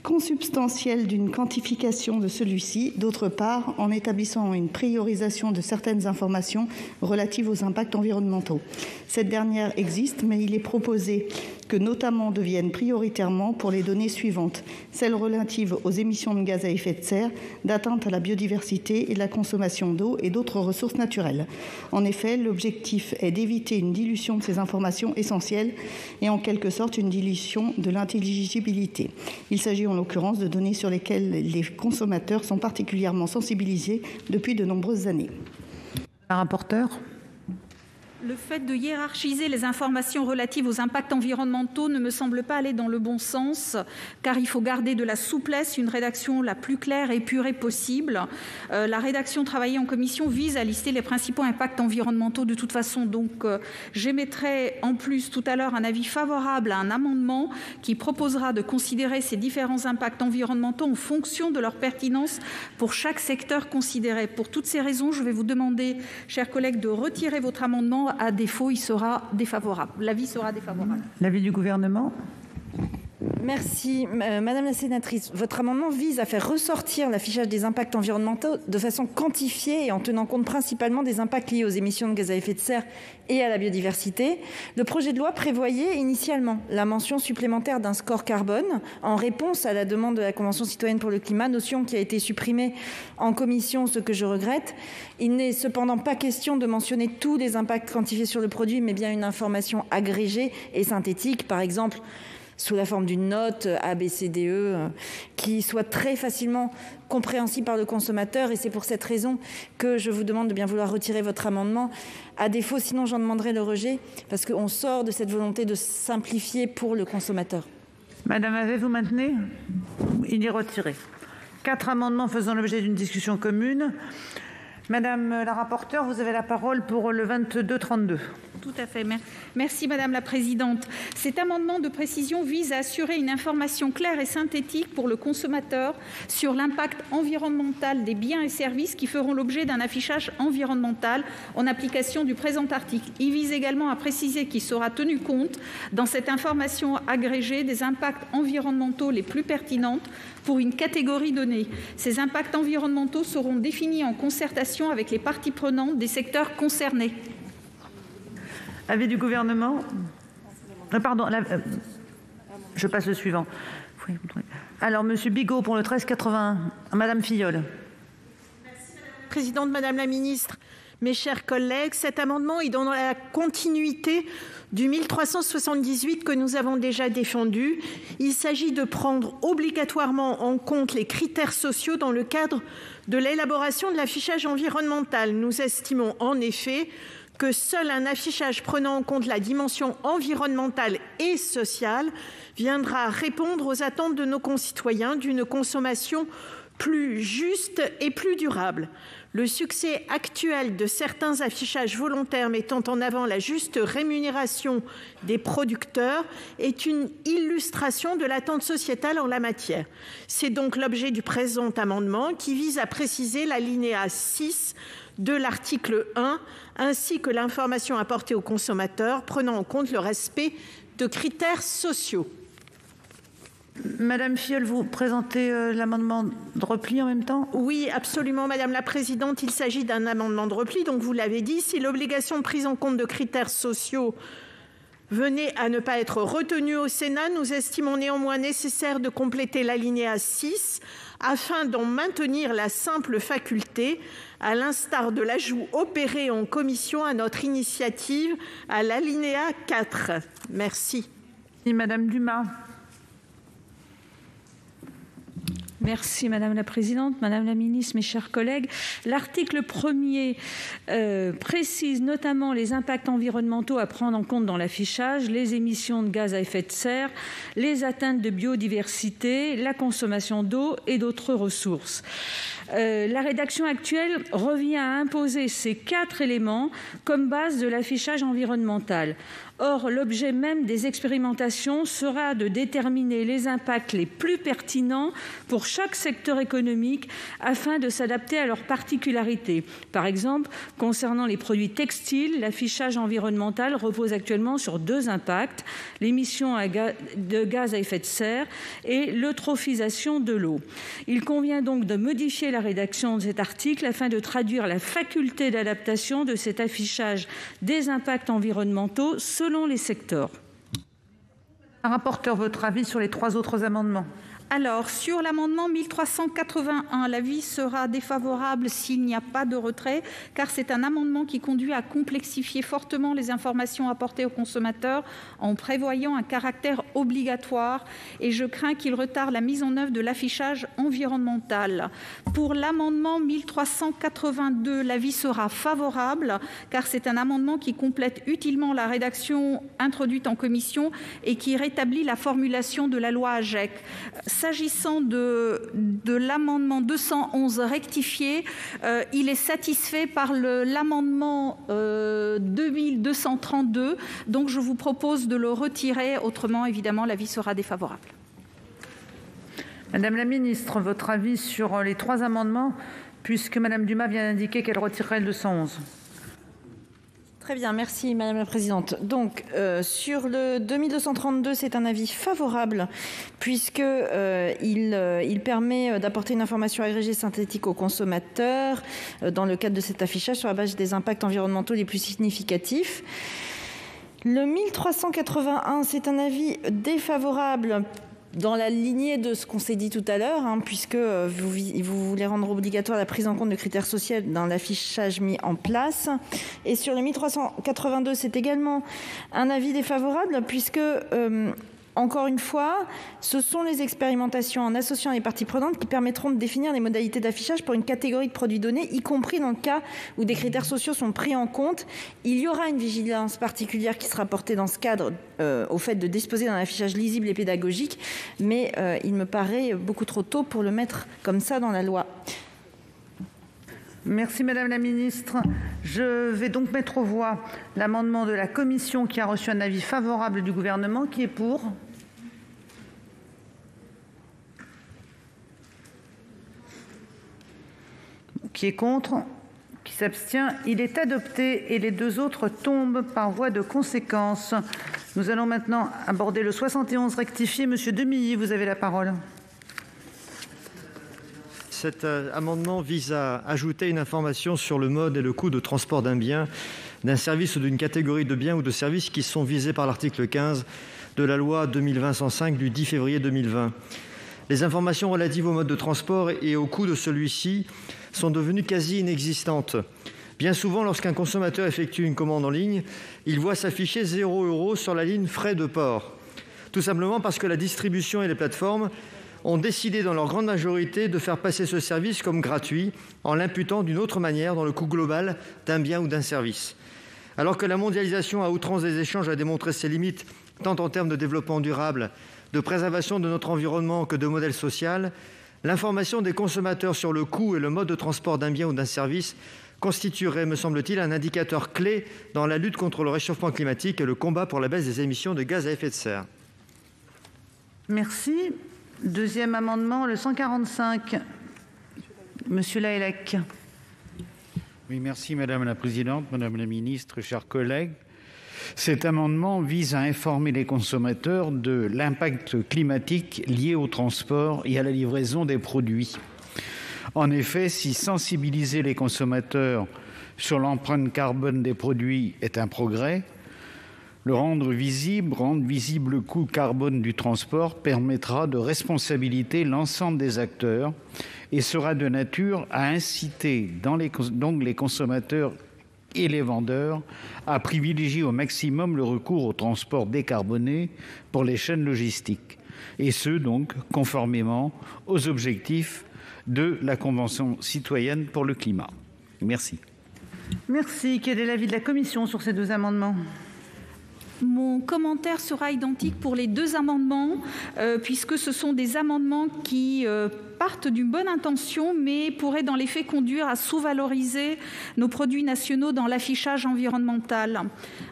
consubstantielle d'une quantification de celui-ci, d'autre part en établissant une priorisation de certaines informations relatives aux impacts environnementaux. Cette dernière existe, mais il est proposé que notamment deviennent prioritairement pour les données suivantes, celles relatives aux émissions de gaz à effet de serre, d'atteinte à la biodiversité et de la consommation d'eau et d'autres ressources naturelles. En effet, l'objectif est d'éviter une dilution de ces informations essentielles et en quelque sorte une dilution de l'intelligibilité. Il s'agit en l'occurrence de données sur lesquelles les consommateurs sont particulièrement sensibilisés depuis de nombreuses années. La rapporteure. Le fait de hiérarchiser les informations relatives aux impacts environnementaux ne me semble pas aller dans le bon sens, car il faut garder de la souplesse, une rédaction la plus claire et épurée possible. La rédaction travaillée en commission vise à lister les principaux impacts environnementaux de toute façon. Donc, j'émettrai en plus tout à l'heure un avis favorable à un amendement qui proposera de considérer ces différents impacts environnementaux en fonction de leur pertinence pour chaque secteur considéré. Pour toutes ces raisons, je vais vous demander, chers collègues, de retirer votre amendement. À défaut, il sera défavorable. L'avis sera défavorable. L'avis du gouvernement ? Merci. Madame la sénatrice, votre amendement vise à faire ressortir l'affichage des impacts environnementaux de façon quantifiée et en tenant compte principalement des impacts liés aux émissions de gaz à effet de serre et à la biodiversité. Le projet de loi prévoyait initialement la mention supplémentaire d'un score carbone en réponse à la demande de la Convention citoyenne pour le climat, notion qui a été supprimée en commission, ce que je regrette. Il n'est cependant pas question de mentionner tous les impacts quantifiés sur le produit, mais bien une information agrégée et synthétique, par exemple sous la forme d'une note A, B, C, D, E, qui soit très facilement compréhensible par le consommateur. Et c'est pour cette raison que je vous demande de bien vouloir retirer votre amendement. À défaut, sinon j'en demanderai le rejet, parce qu'on sort de cette volonté de simplifier pour le consommateur. Madame Havet, vous maintenez ? Il est retiré. 4 amendements faisant l'objet d'une discussion commune. Madame la rapporteure, vous avez la parole pour le 22-32. Tout à fait. Merci Madame la Présidente. Cet amendement de précision vise à assurer une information claire et synthétique pour le consommateur sur l'impact environnemental des biens et services qui feront l'objet d'un affichage environnemental en application du présent article. Il vise également à préciser qu'il sera tenu compte dans cette information agrégée des impacts environnementaux les plus pertinents pour une catégorie donnée. Ces impacts environnementaux seront définis en concertation avec les parties prenantes des secteurs concernés. Avis du Gouvernement. Pardon, je passe le suivant. Alors, Monsieur Bigot pour le 1381. Madame Filleul. Merci, Madame la Présidente, Madame la Ministre, mes chers collègues. Cet amendement est dans la continuité du 1378 que nous avons déjà défendu. Il s'agit de prendre obligatoirement en compte les critères sociaux dans le cadre de l'élaboration de l'affichage environnemental. Nous estimons en effet que seul un affichage prenant en compte la dimension environnementale et sociale viendra répondre aux attentes de nos concitoyens d'une consommation plus juste et plus durable. Le succès actuel de certains affichages volontaires mettant en avant la juste rémunération des producteurs est une illustration de l'attente sociétale en la matière. C'est donc l'objet du présent amendement qui vise à préciser l'alinéa 6 de l'article 1, ainsi que l'information apportée aux consommateurs prenant en compte le respect de critères sociaux. Madame Filleul, vous présentez l'amendement de repli en même temps ? Oui, absolument, Madame la Présidente. Il s'agit d'un amendement de repli, donc vous l'avez dit. Si l'obligation de prise en compte de critères sociaux venait à ne pas être retenue au Sénat, nous estimons néanmoins nécessaire de compléter l'alinéa 6 afin d'en maintenir la simple faculté, à l'instar de l'ajout opéré en commission à notre initiative à l'alinéa 4. Merci. Et Madame Dumas. Merci Madame la Présidente, Madame la Ministre, mes chers collègues. L'article 1er précise notamment les impacts environnementaux à prendre en compte dans l'affichage, les émissions de gaz à effet de serre, les atteintes de biodiversité, la consommation d'eau et d'autres ressources. La rédaction actuelle revient à imposer ces 4 éléments comme base de l'affichage environnemental. Or, l'objet même des expérimentations sera de déterminer les impacts les plus pertinents pour chaque secteur économique afin de s'adapter à leurs particularités. Par exemple, concernant les produits textiles, l'affichage environnemental repose actuellement sur 2 impacts, l'émission de gaz à effet de serre et l'eutrophisation de l'eau. Il convient donc de modifier la rédaction de cet article afin de traduire la faculté d'adaptation de cet affichage des impacts environnementaux selon les secteurs. Rapporteur, votre avis sur les 3 autres amendements ? Alors, sur l'amendement 1381, l'avis sera défavorable s'il n'y a pas de retrait, car c'est un amendement qui conduit à complexifier fortement les informations apportées aux consommateurs en prévoyant un caractère obligatoire, et je crains qu'il retarde la mise en œuvre de l'affichage environnemental. Pour l'amendement 1382, l'avis sera favorable, car c'est un amendement qui complète utilement la rédaction introduite en commission et qui rétablit la formulation de la loi AGEC. S'agissant de l'amendement 211 rectifié, il est satisfait par l'amendement 2232. Donc, je vous propose de le retirer. Autrement, évidemment, l'avis sera défavorable. Madame la Ministre, votre avis sur les 3 amendements, puisque Madame Dumas vient d'indiquer qu'elle retirerait le 211. Très bien, merci Madame la Présidente. Donc, sur le 2232, c'est un avis favorable puisqu'il permet d'apporter une information agrégée synthétique aux consommateurs dans le cadre de cet affichage sur la base des impacts environnementaux les plus significatifs. Le 1381, c'est un avis défavorable dans la lignée de ce qu'on s'est dit tout à l'heure, puisque vous voulez rendre obligatoire la prise en compte de critères sociaux dans l'affichage mis en place. Et sur le 1382, c'est également un avis défavorable, puisque, encore une fois, ce sont les expérimentations en associant les parties prenantes qui permettront de définir les modalités d'affichage pour une catégorie de produits donnés, y compris dans le cas où des critères sociaux sont pris en compte. Il y aura une vigilance particulière qui sera portée dans ce cadre au fait de disposer d'un affichage lisible et pédagogique, mais il me paraît beaucoup trop tôt pour le mettre comme ça dans la loi. Merci Madame la Ministre. Je vais donc mettre aux voix l'amendement de la commission qui a reçu un avis favorable du Gouvernement. Qui est pour ? Qui est contre ? Qui s'abstient ? Il est adopté et les deux autres tombent par voie de conséquence. Nous allons maintenant aborder le 71 rectifié. Monsieur Demilly, vous avez la parole. Cet amendement vise à ajouter une information sur le mode et le coût de transport d'un bien, d'un service ou d'une catégorie de biens ou de services qui sont visés par l'article 15 de la loi 2020-105 du 10 février 2020. Les informations relatives au mode de transport et au coût de celui-ci sont devenues quasi inexistantes. Bien souvent, lorsqu'un consommateur effectue une commande en ligne, il voit s'afficher 0 € sur la ligne frais de port. Tout simplement parce que la distribution et les plateformes ont décidé dans leur grande majorité de faire passer ce service comme gratuit en l'imputant d'une autre manière dans le coût global d'un bien ou d'un service. Alors que la mondialisation à outrance des échanges a démontré ses limites tant en termes de développement durable, de préservation de notre environnement que de modèle social, l'information des consommateurs sur le coût et le mode de transport d'un bien ou d'un service constituerait, me semble-t-il, un indicateur clé dans la lutte contre le réchauffement climatique et le combat pour la baisse des émissions de gaz à effet de serre. Merci. Deuxième amendement, le 145. Monsieur Lahellec. Oui, merci Madame la Présidente, Madame la Ministre, chers collègues. Cet amendement vise à informer les consommateurs de l'impact climatique lié au transport et à la livraison des produits. En effet, si sensibiliser les consommateurs sur l'empreinte carbone des produits est un progrès, rendre visible le coût carbone du transport permettra de responsabiliser l'ensemble des acteurs et sera de nature à inciter donc les consommateurs et les vendeurs à privilégier au maximum le recours au transport décarboné pour les chaînes logistiques, et ce donc conformément aux objectifs de la Convention citoyenne pour le climat. Merci. Merci. Quel est l'avis de la commission sur ces deux amendements ? Mon commentaire sera identique pour les deux amendements, puisque ce sont des amendements qui partent d'une bonne intention, mais pourraient dans les faits conduire à sous-valoriser nos produits nationaux dans l'affichage environnemental.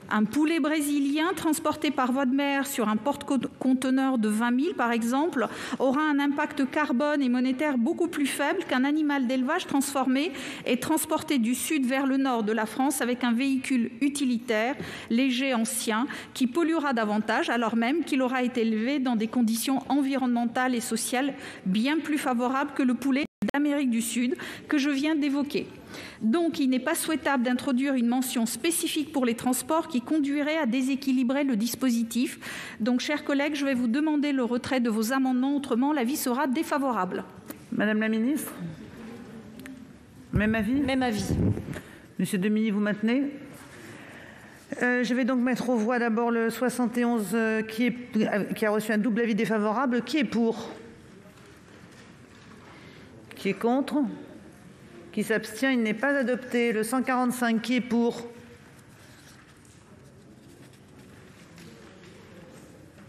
Un poulet brésilien transporté par voie de mer sur un porte-conteneur de 20 000, par exemple, aura un impact carbone et monétaire beaucoup plus faible qu'un animal d'élevage transformé et transporté du sud vers le nord de la France avec un véhicule utilitaire, léger, ancien, qui polluera davantage, alors même qu'il aura été élevé dans des conditions environnementales et sociales bien plus favorables que le poulet d'Amérique du Sud que je viens d'évoquer. Donc, il n'est pas souhaitable d'introduire une mention spécifique pour les transports qui conduirait à déséquilibrer le dispositif. Donc, chers collègues, je vais vous demander le retrait de vos amendements, autrement l'avis sera défavorable. Madame la Ministre ? Même avis ? Même avis. Monsieur Demilly, vous maintenez ? Je vais donc mettre aux voix d'abord le 71 qui a reçu un double avis défavorable. Qui est pour ? Qui est contre ? Qui s'abstient ? Il n'est pas adopté. Le 145, qui est pour ?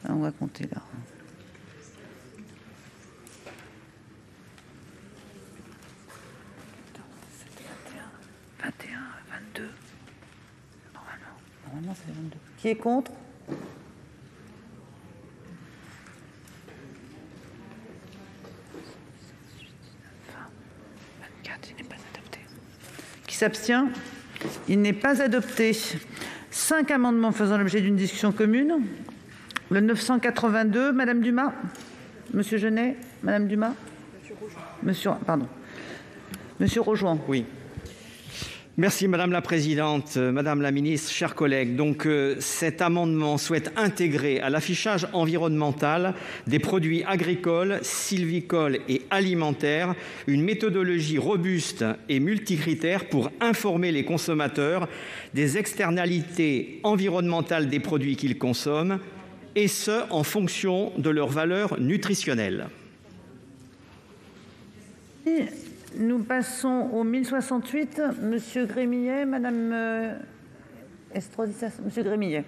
On va compter là. Normalement, c'est 22. Qui est contre ? Qui s'abstient ? Il n'est pas adopté. 5 amendements faisant l'objet d'une discussion commune. Le 982, Madame Dumas. Monsieur Genet, Madame Dumas. Monsieur Rojoan. Oui. Merci Madame la Présidente, Madame la Ministre, chers collègues. Donc cet amendement souhaite intégrer à l'affichage environnemental des produits agricoles, sylvicoles et alimentaires une méthodologie robuste et multicritère pour informer les consommateurs des externalités environnementales des produits qu'ils consomment, et ce en fonction de leur valeur nutritionnelle. Nous passons au 1068. Monsieur Grémillet, Madame Estrosi, Monsieur Grémillet.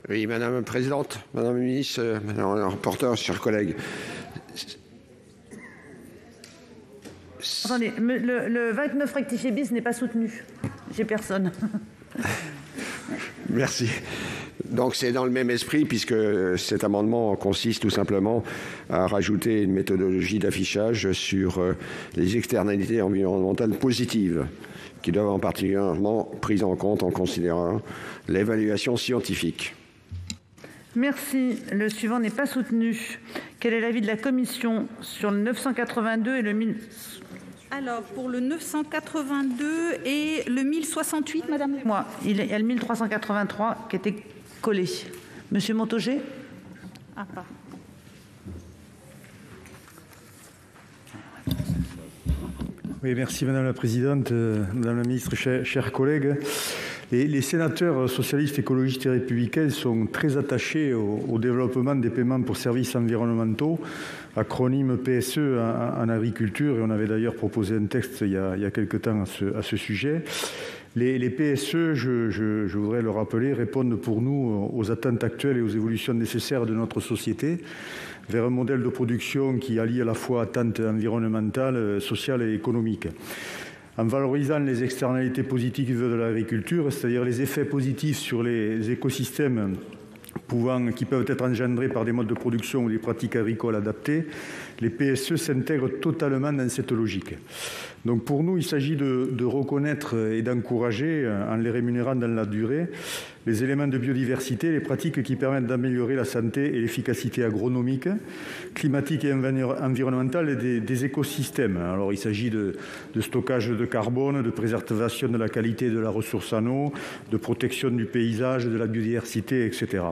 Oui, Madame la Présidente, Madame la Ministre, Madame la rapporteure, chers collègues. Attendez, le 29 rectifié bis n'est pas soutenu. J'ai personne. Merci. Donc c'est dans le même esprit, puisque cet amendement consiste tout simplement à rajouter une méthodologie d'affichage sur les externalités environnementales positives, qui doivent en particulièrement prises en compte en considérant l'évaluation scientifique. Merci. Le suivant n'est pas soutenu. Quel est l'avis de la commission sur le 982 et le 1000 ? Alors, pour le 982 et le 1068, madame. Moi, il y a le 1383 qui était collé. Monsieur Montaugé ? Ah, pas. Oui, merci Madame la Présidente, Madame la Ministre, chers collègues. Les sénateurs socialistes, écologistes et républicains sont très attachés au développement des paiements pour services environnementaux, acronyme PSE en agriculture, et on avait d'ailleurs proposé un texte il y a quelque temps à ce sujet. Les PSE, je voudrais le rappeler, répondent pour nous aux attentes actuelles et aux évolutions nécessaires de notre société vers un modèle de production qui allie à la fois attentes environnementales, sociales et économiques. En valorisant les externalités positives de l'agriculture, c'est-à-dire les effets positifs sur les écosystèmes qui peuvent être engendrés par des modes de production ou des pratiques agricoles adaptées, les PSE s'intègrent totalement dans cette logique. Donc pour nous, il s'agit de reconnaître et d'encourager, en les rémunérant dans la durée, les éléments de biodiversité, les pratiques qui permettent d'améliorer la santé et l'efficacité agronomique, climatique et environnementale des écosystèmes. Alors il s'agit de stockage de carbone, de préservation de la qualité de la ressource en eau, de protection du paysage, de la biodiversité, etc.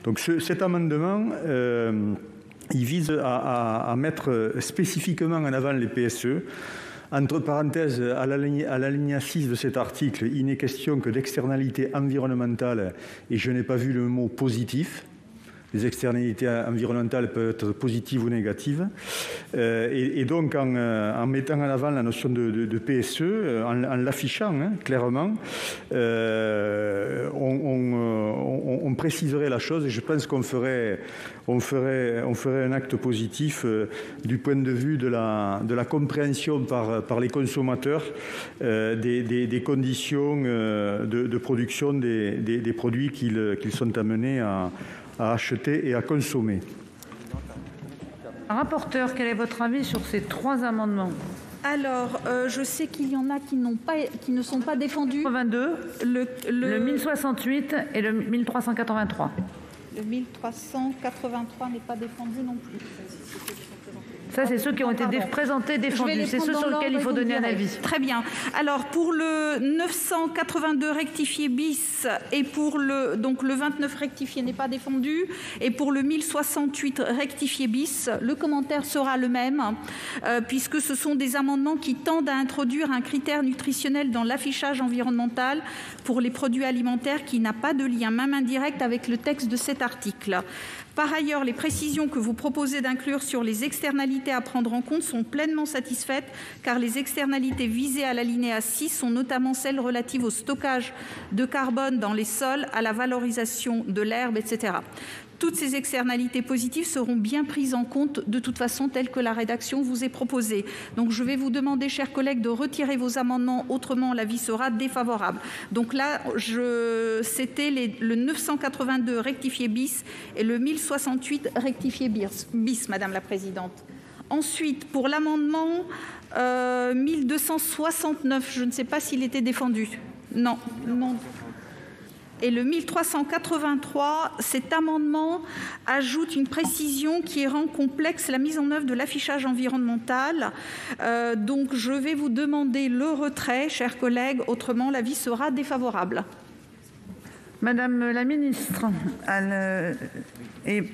Donc cet amendement, il vise à mettre spécifiquement en avant les PSE. Entre parenthèses, à l'alinéa 6 de cet article, il n'est question que d'externalités environnementales et je n'ai pas vu le mot positif. Les externalités environnementales peuvent être positives ou négatives. Et donc, en mettant en avant la notion de PSE, en l'affichant clairement, on préciserait la chose et je pense qu'on ferait un acte positif du point de vue de la compréhension par les consommateurs des conditions de production des produits qu'ils sont amenés à acheter et à consommer. Rapporteur, quel est votre avis sur ces trois amendements ? Alors, je sais qu'il y en a qui ne sont pas défendus. 82, le 1068 et le 1383. Le 1383 n'est pas défendu non plus. Ça, c'est ceux qui ont été présentés, défendus. C'est ceux sur lesquels il faut donner un avis. Très bien. Alors, pour le 982 rectifié bis et pour le 29 rectifié n'est pas défendu, et pour le 1068 rectifié bis, le commentaire sera le même, puisque ce sont des amendements qui tendent à introduire un critère nutritionnel dans l'affichage environnemental pour les produits alimentaires qui n'a pas de lien, même indirect, avec le texte de cet article. Par ailleurs, les précisions que vous proposez d'inclure sur les externalités à prendre en compte sont pleinement satisfaites, car les externalités visées à l'alinéa 6 sont notamment celles relatives au stockage de carbone dans les sols, à la valorisation de l'herbe, etc. Toutes ces externalités positives seront bien prises en compte de toute façon telle que la rédaction vous est proposée. Donc je vais vous demander, chers collègues, de retirer vos amendements, autrement l'avis sera défavorable. Donc là, c'était le 982 rectifié bis et le 1068 rectifié bis, Madame la Présidente. Ensuite, pour l'amendement 1269, je ne sais pas s'il était défendu. Non. Et le 1383, cet amendement ajoute une précision qui rend complexe la mise en œuvre de l'affichage environnemental. Donc, je vais vous demander le retrait, chers collègues, autrement l'avis sera défavorable. Madame la Ministre, et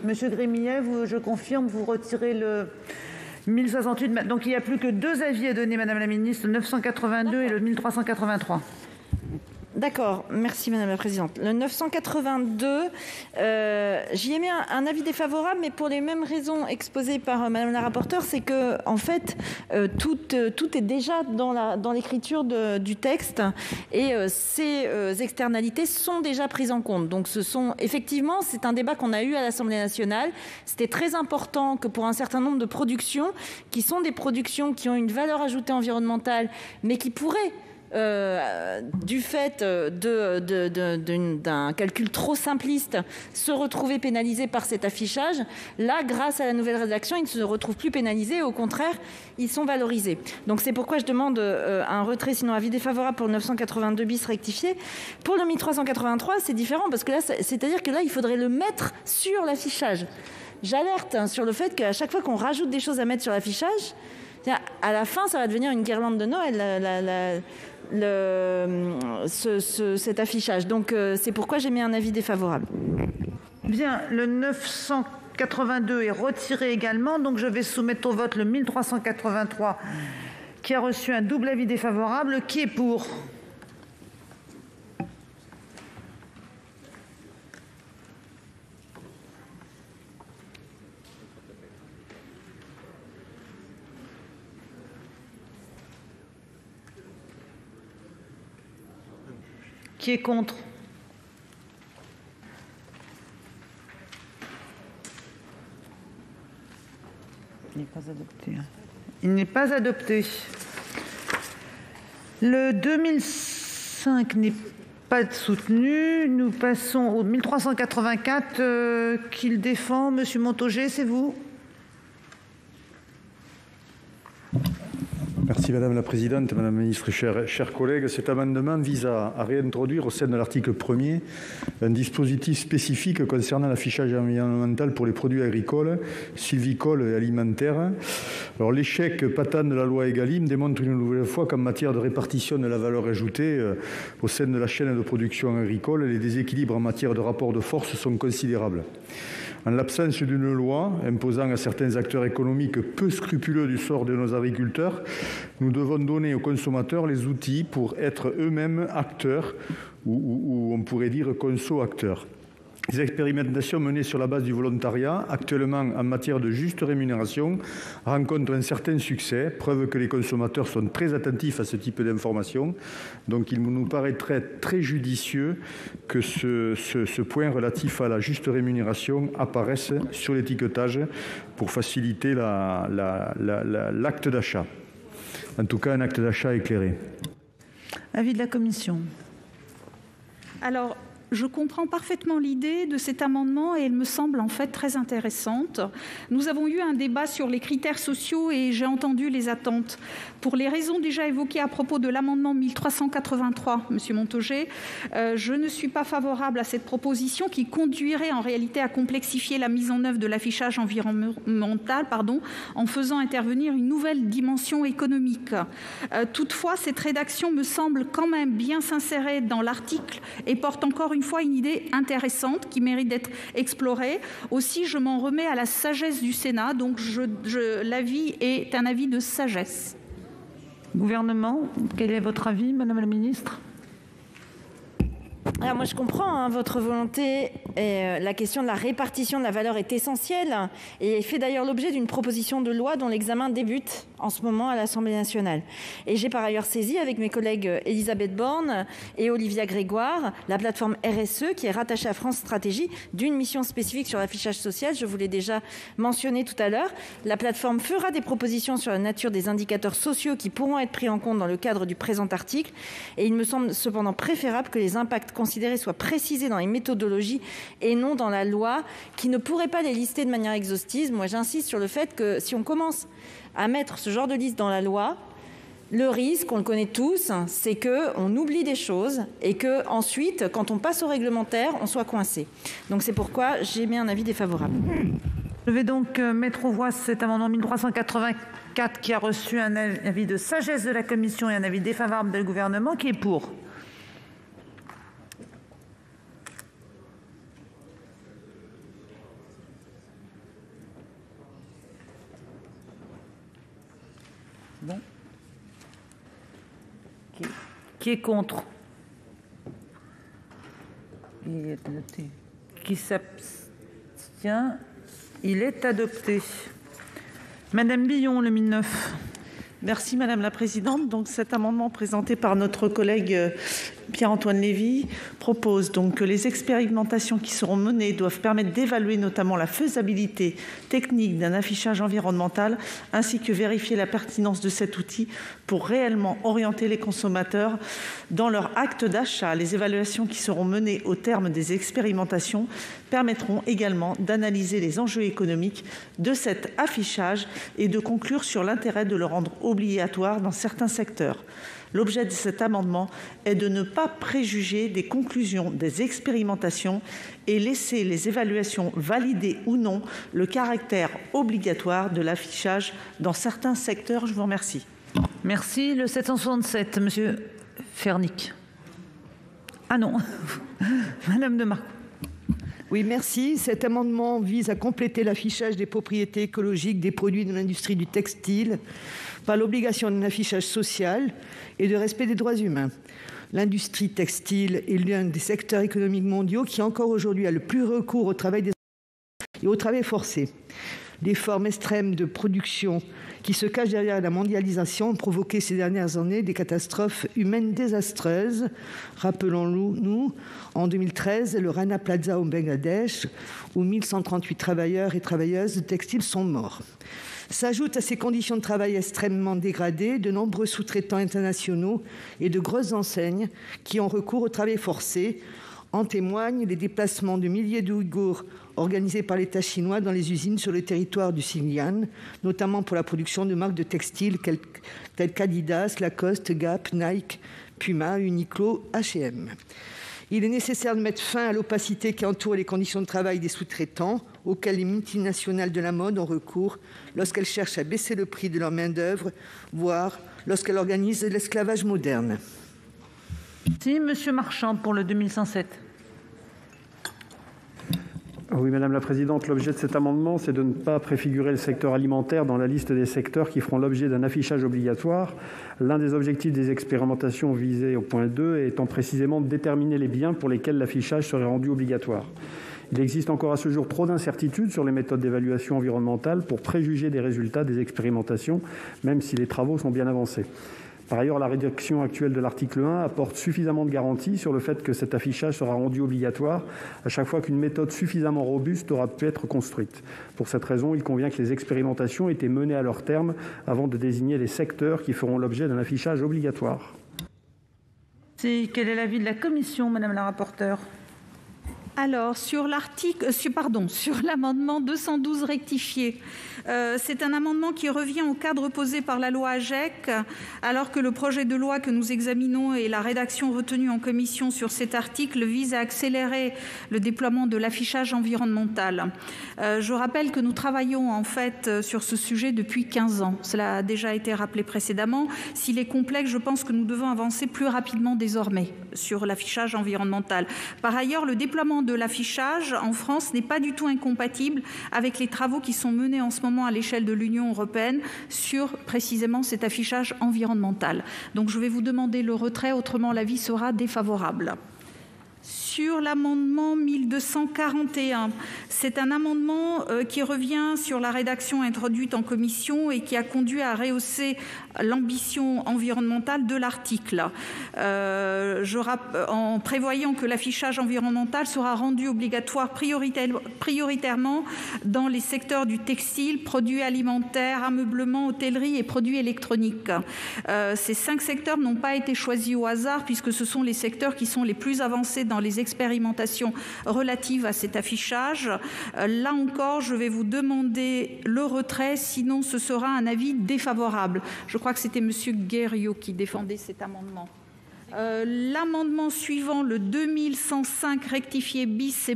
Monsieur Grémillet, je confirme, vous retirez le 1068. Donc, il n'y a plus que deux avis à donner, Madame la Ministre, le 982 et le 1383. D'accord, merci Madame la Présidente. Le 982, j'y ai mis un avis défavorable, mais pour les mêmes raisons exposées par Madame la rapporteure, c'est que en fait, tout est déjà dans l'écriture du texte et ces externalités sont déjà prises en compte. Donc effectivement, c'est un débat qu'on a eu à l'Assemblée nationale. C'était très important que pour un certain nombre de productions, qui sont des productions qui ont une valeur ajoutée environnementale, mais qui pourraient du fait d'un calcul trop simpliste, se retrouver pénalisés par cet affichage. Là, grâce à la nouvelle rédaction, ils ne se retrouvent plus pénalisés. Au contraire, ils sont valorisés. Donc c'est pourquoi je demande un retrait, sinon avis défavorable pour le 982 bis rectifié. Pour le 1383, c'est différent parce que là, c'est-à-dire que là, il faudrait le mettre sur l'affichage. J'alerte sur le fait qu'à chaque fois qu'on rajoute des choses à mettre sur l'affichage, à la fin, ça va devenir une guirlande de Noël, cet affichage. Donc, c'est pourquoi j'ai mis un avis défavorable. Bien, le 982 est retiré également, donc je vais soumettre au vote le 1383 qui a reçu un double avis défavorable. Qui est pour ? Qui est contre ? Il n'est pas adopté. Il n'est pas adopté. Le 2005 n'est pas soutenu. Nous passons au 1384 qu'il défend. Monsieur Montaugé, c'est vous ? Merci Madame la Présidente, Madame la Ministre, chers collègues. Cet amendement vise à réintroduire au sein de l'article 1er un dispositif spécifique concernant l'affichage environnemental pour les produits agricoles, sylvicoles et alimentaires. Alors, l'échec patent de la loi Egalim démontre une nouvelle fois qu'en matière de répartition de la valeur ajoutée au sein de la chaîne de production agricole, les déséquilibres en matière de rapport de force sont considérables. En l'absence d'une loi imposant à certains acteurs économiques peu scrupuleux du sort de nos agriculteurs, nous devons donner aux consommateurs les outils pour être eux-mêmes acteurs, ou on pourrait dire conso-acteurs. Les expérimentations menées sur la base du volontariat, actuellement en matière de juste rémunération, rencontrent un certain succès, preuve que les consommateurs sont très attentifs à ce type d'informations. Donc il nous paraîtrait très judicieux que ce point relatif à la juste rémunération apparaisse sur l'étiquetage pour faciliter l'acte d'achat. En tout cas, un acte d'achat éclairé. Avis de la commission. Alors, je comprends parfaitement l'idée de cet amendement et elle me semble en fait très intéressante. Nous avons eu un débat sur les critères sociaux et j'ai entendu les attentes. Pour les raisons déjà évoquées à propos de l'amendement 1383, Monsieur Montaugé, je ne suis pas favorable à cette proposition qui conduirait en réalité à complexifier la mise en œuvre de l'affichage environnemental en faisant intervenir une nouvelle dimension économique. Toutefois, cette rédaction me semble quand même bien s'insérer dans l'article et porte encore une fois une idée intéressante qui mérite d'être explorée. Aussi, je m'en remets à la sagesse du Sénat, donc l'avis est un avis de sagesse. Gouvernement, quel est votre avis, Madame la Ministre ? Alors moi je comprends votre volonté et la question de la répartition de la valeur est essentielle et fait d'ailleurs l'objet d'une proposition de loi dont l'examen débute en ce moment à l'Assemblée nationale. Et j'ai par ailleurs saisi avec mes collègues Elisabeth Borne et Olivia Grégoire la plateforme RSE qui est rattachée à France Stratégie d'une mission spécifique sur l'affichage social. Je vous l'ai déjà mentionné tout à l'heure. La plateforme fera des propositions sur la nature des indicateurs sociaux qui pourront être pris en compte dans le cadre du présent article. Et il me semble cependant préférable que les impacts considérés soient précisés dans les méthodologies et non dans la loi qui ne pourrait pas les lister de manière exhaustive. Moi, j'insiste sur le fait que si on commence à mettre ce genre de liste dans la loi, le risque, on le connaît tous, c'est qu'on oublie des choses et qu'ensuite, quand on passe au réglementaire, on soit coincé. Donc c'est pourquoi j'ai mis un avis défavorable. Je vais donc mettre aux voix cet amendement 1384 qui a reçu un avis de sagesse de la commission et un avis défavorable du gouvernement. Qui est pour ? Bon. Qui est contre ? Qui s'abstient? Il est adopté. Madame Billon, le 1009. Merci Madame la Présidente. Donc, cet amendement présenté par notre collègue Pierre-Antoine Lévy propose donc que les expérimentations qui seront menées doivent permettre d'évaluer notamment la faisabilité technique d'un affichage environnemental ainsi que vérifier la pertinence de cet outil pour réellement orienter les consommateurs dans leur acte d'achat. Les évaluations qui seront menées au terme des expérimentations permettront également d'analyser les enjeux économiques de cet affichage et de conclure sur l'intérêt de le rendre obligatoire dans certains secteurs. L'objet de cet amendement est de ne pas préjuger des conclusions des expérimentations et laisser les évaluations valider ou non le caractère obligatoire de l'affichage dans certains secteurs. Je vous remercie. Merci. Le 767, Monsieur Fernic. Ah non, Madame de Marco. Oui, merci. Cet amendement vise à compléter l'affichage des propriétés écologiques des produits de l'industrie du textile par l'obligation d'un affichage social et de respect des droits humains. L'industrie textile est l'un des secteurs économiques mondiaux qui encore aujourd'hui a le plus recours au travail des et au travail forcé. Les formes extrêmes de production qui se cachent derrière la mondialisation ont provoqué ces dernières années des catastrophes humaines désastreuses. Rappelons-nous, en 2013, le Rana Plaza au Bangladesh, où 1138 travailleurs et travailleuses de textile sont morts. S'ajoutent à ces conditions de travail extrêmement dégradées de nombreux sous-traitants internationaux et de grosses enseignes qui ont recours au travail forcé. En témoignent les déplacements de milliers d'Ouïghours organisés par l'État chinois dans les usines sur le territoire du Xinjiang, notamment pour la production de marques de textiles telles qu'Adidas, Lacoste, Gap, Nike, Puma, Uniqlo, H&M. Il est nécessaire de mettre fin à l'opacité qui entoure les conditions de travail des sous-traitants auxquels les multinationales de la mode ont recours lorsqu'elles cherchent à baisser le prix de leur main-d'œuvre, voire lorsqu'elles organisent l'esclavage moderne. Si, Monsieur Marchand, pour le 2107. Oui, Madame la Présidente, l'objet de cet amendement, c'est de ne pas préfigurer le secteur alimentaire dans la liste des secteurs qui feront l'objet d'un affichage obligatoire. L'un des objectifs des expérimentations visées au point 2 étant précisément de déterminer les biens pour lesquels l'affichage serait rendu obligatoire. Il existe encore à ce jour trop d'incertitudes sur les méthodes d'évaluation environnementale pour préjuger des résultats des expérimentations, même si les travaux sont bien avancés. Par ailleurs, la rédaction actuelle de l'article 1 apporte suffisamment de garanties sur le fait que cet affichage sera rendu obligatoire à chaque fois qu'une méthode suffisamment robuste aura pu être construite. Pour cette raison, il convient que les expérimentations aient été menées à leur terme avant de désigner les secteurs qui feront l'objet d'un affichage obligatoire. Quel est l'avis de la commission, Madame la rapporteure ? Alors, sur l'amendement 212 rectifié, c'est un amendement qui revient au cadre posé par la loi AGEC, alors que le projet de loi que nous examinons et la rédaction retenue en commission sur cet article visent à accélérer le déploiement de l'affichage environnemental. Je rappelle que nous travaillons en fait sur ce sujet depuis 15 ans. Cela a déjà été rappelé précédemment. S'il est complexe, je pense que nous devons avancer plus rapidement désormais sur l'affichage environnemental. Par ailleurs, le déploiement de l'affichage en France n'est pas du tout incompatible avec les travaux qui sont menés en ce moment à l'échelle de l'Union européenne sur précisément cet affichage environnemental. Donc je vais vous demander le retrait, autrement l'avis sera défavorable. Sur l'amendement 1241, c'est un amendement qui revient sur la rédaction introduite en commission et qui a conduit à rehausser l'ambition environnementale de l'article, en prévoyant que l'affichage environnemental sera rendu obligatoire prioritairement dans les secteurs du textile, produits alimentaires, ameublement, hôtellerie et produits électroniques. Ces 5 secteurs n'ont pas été choisis au hasard puisque ce sont les secteurs qui sont les plus avancés dans les expérimentations relatives à cet affichage. Là encore, je vais vous demander le retrait, sinon ce sera un avis défavorable. Je crois que c'était M. Guerriau qui défendait cet amendement. L'amendement suivant, le 2105 rectifié bis,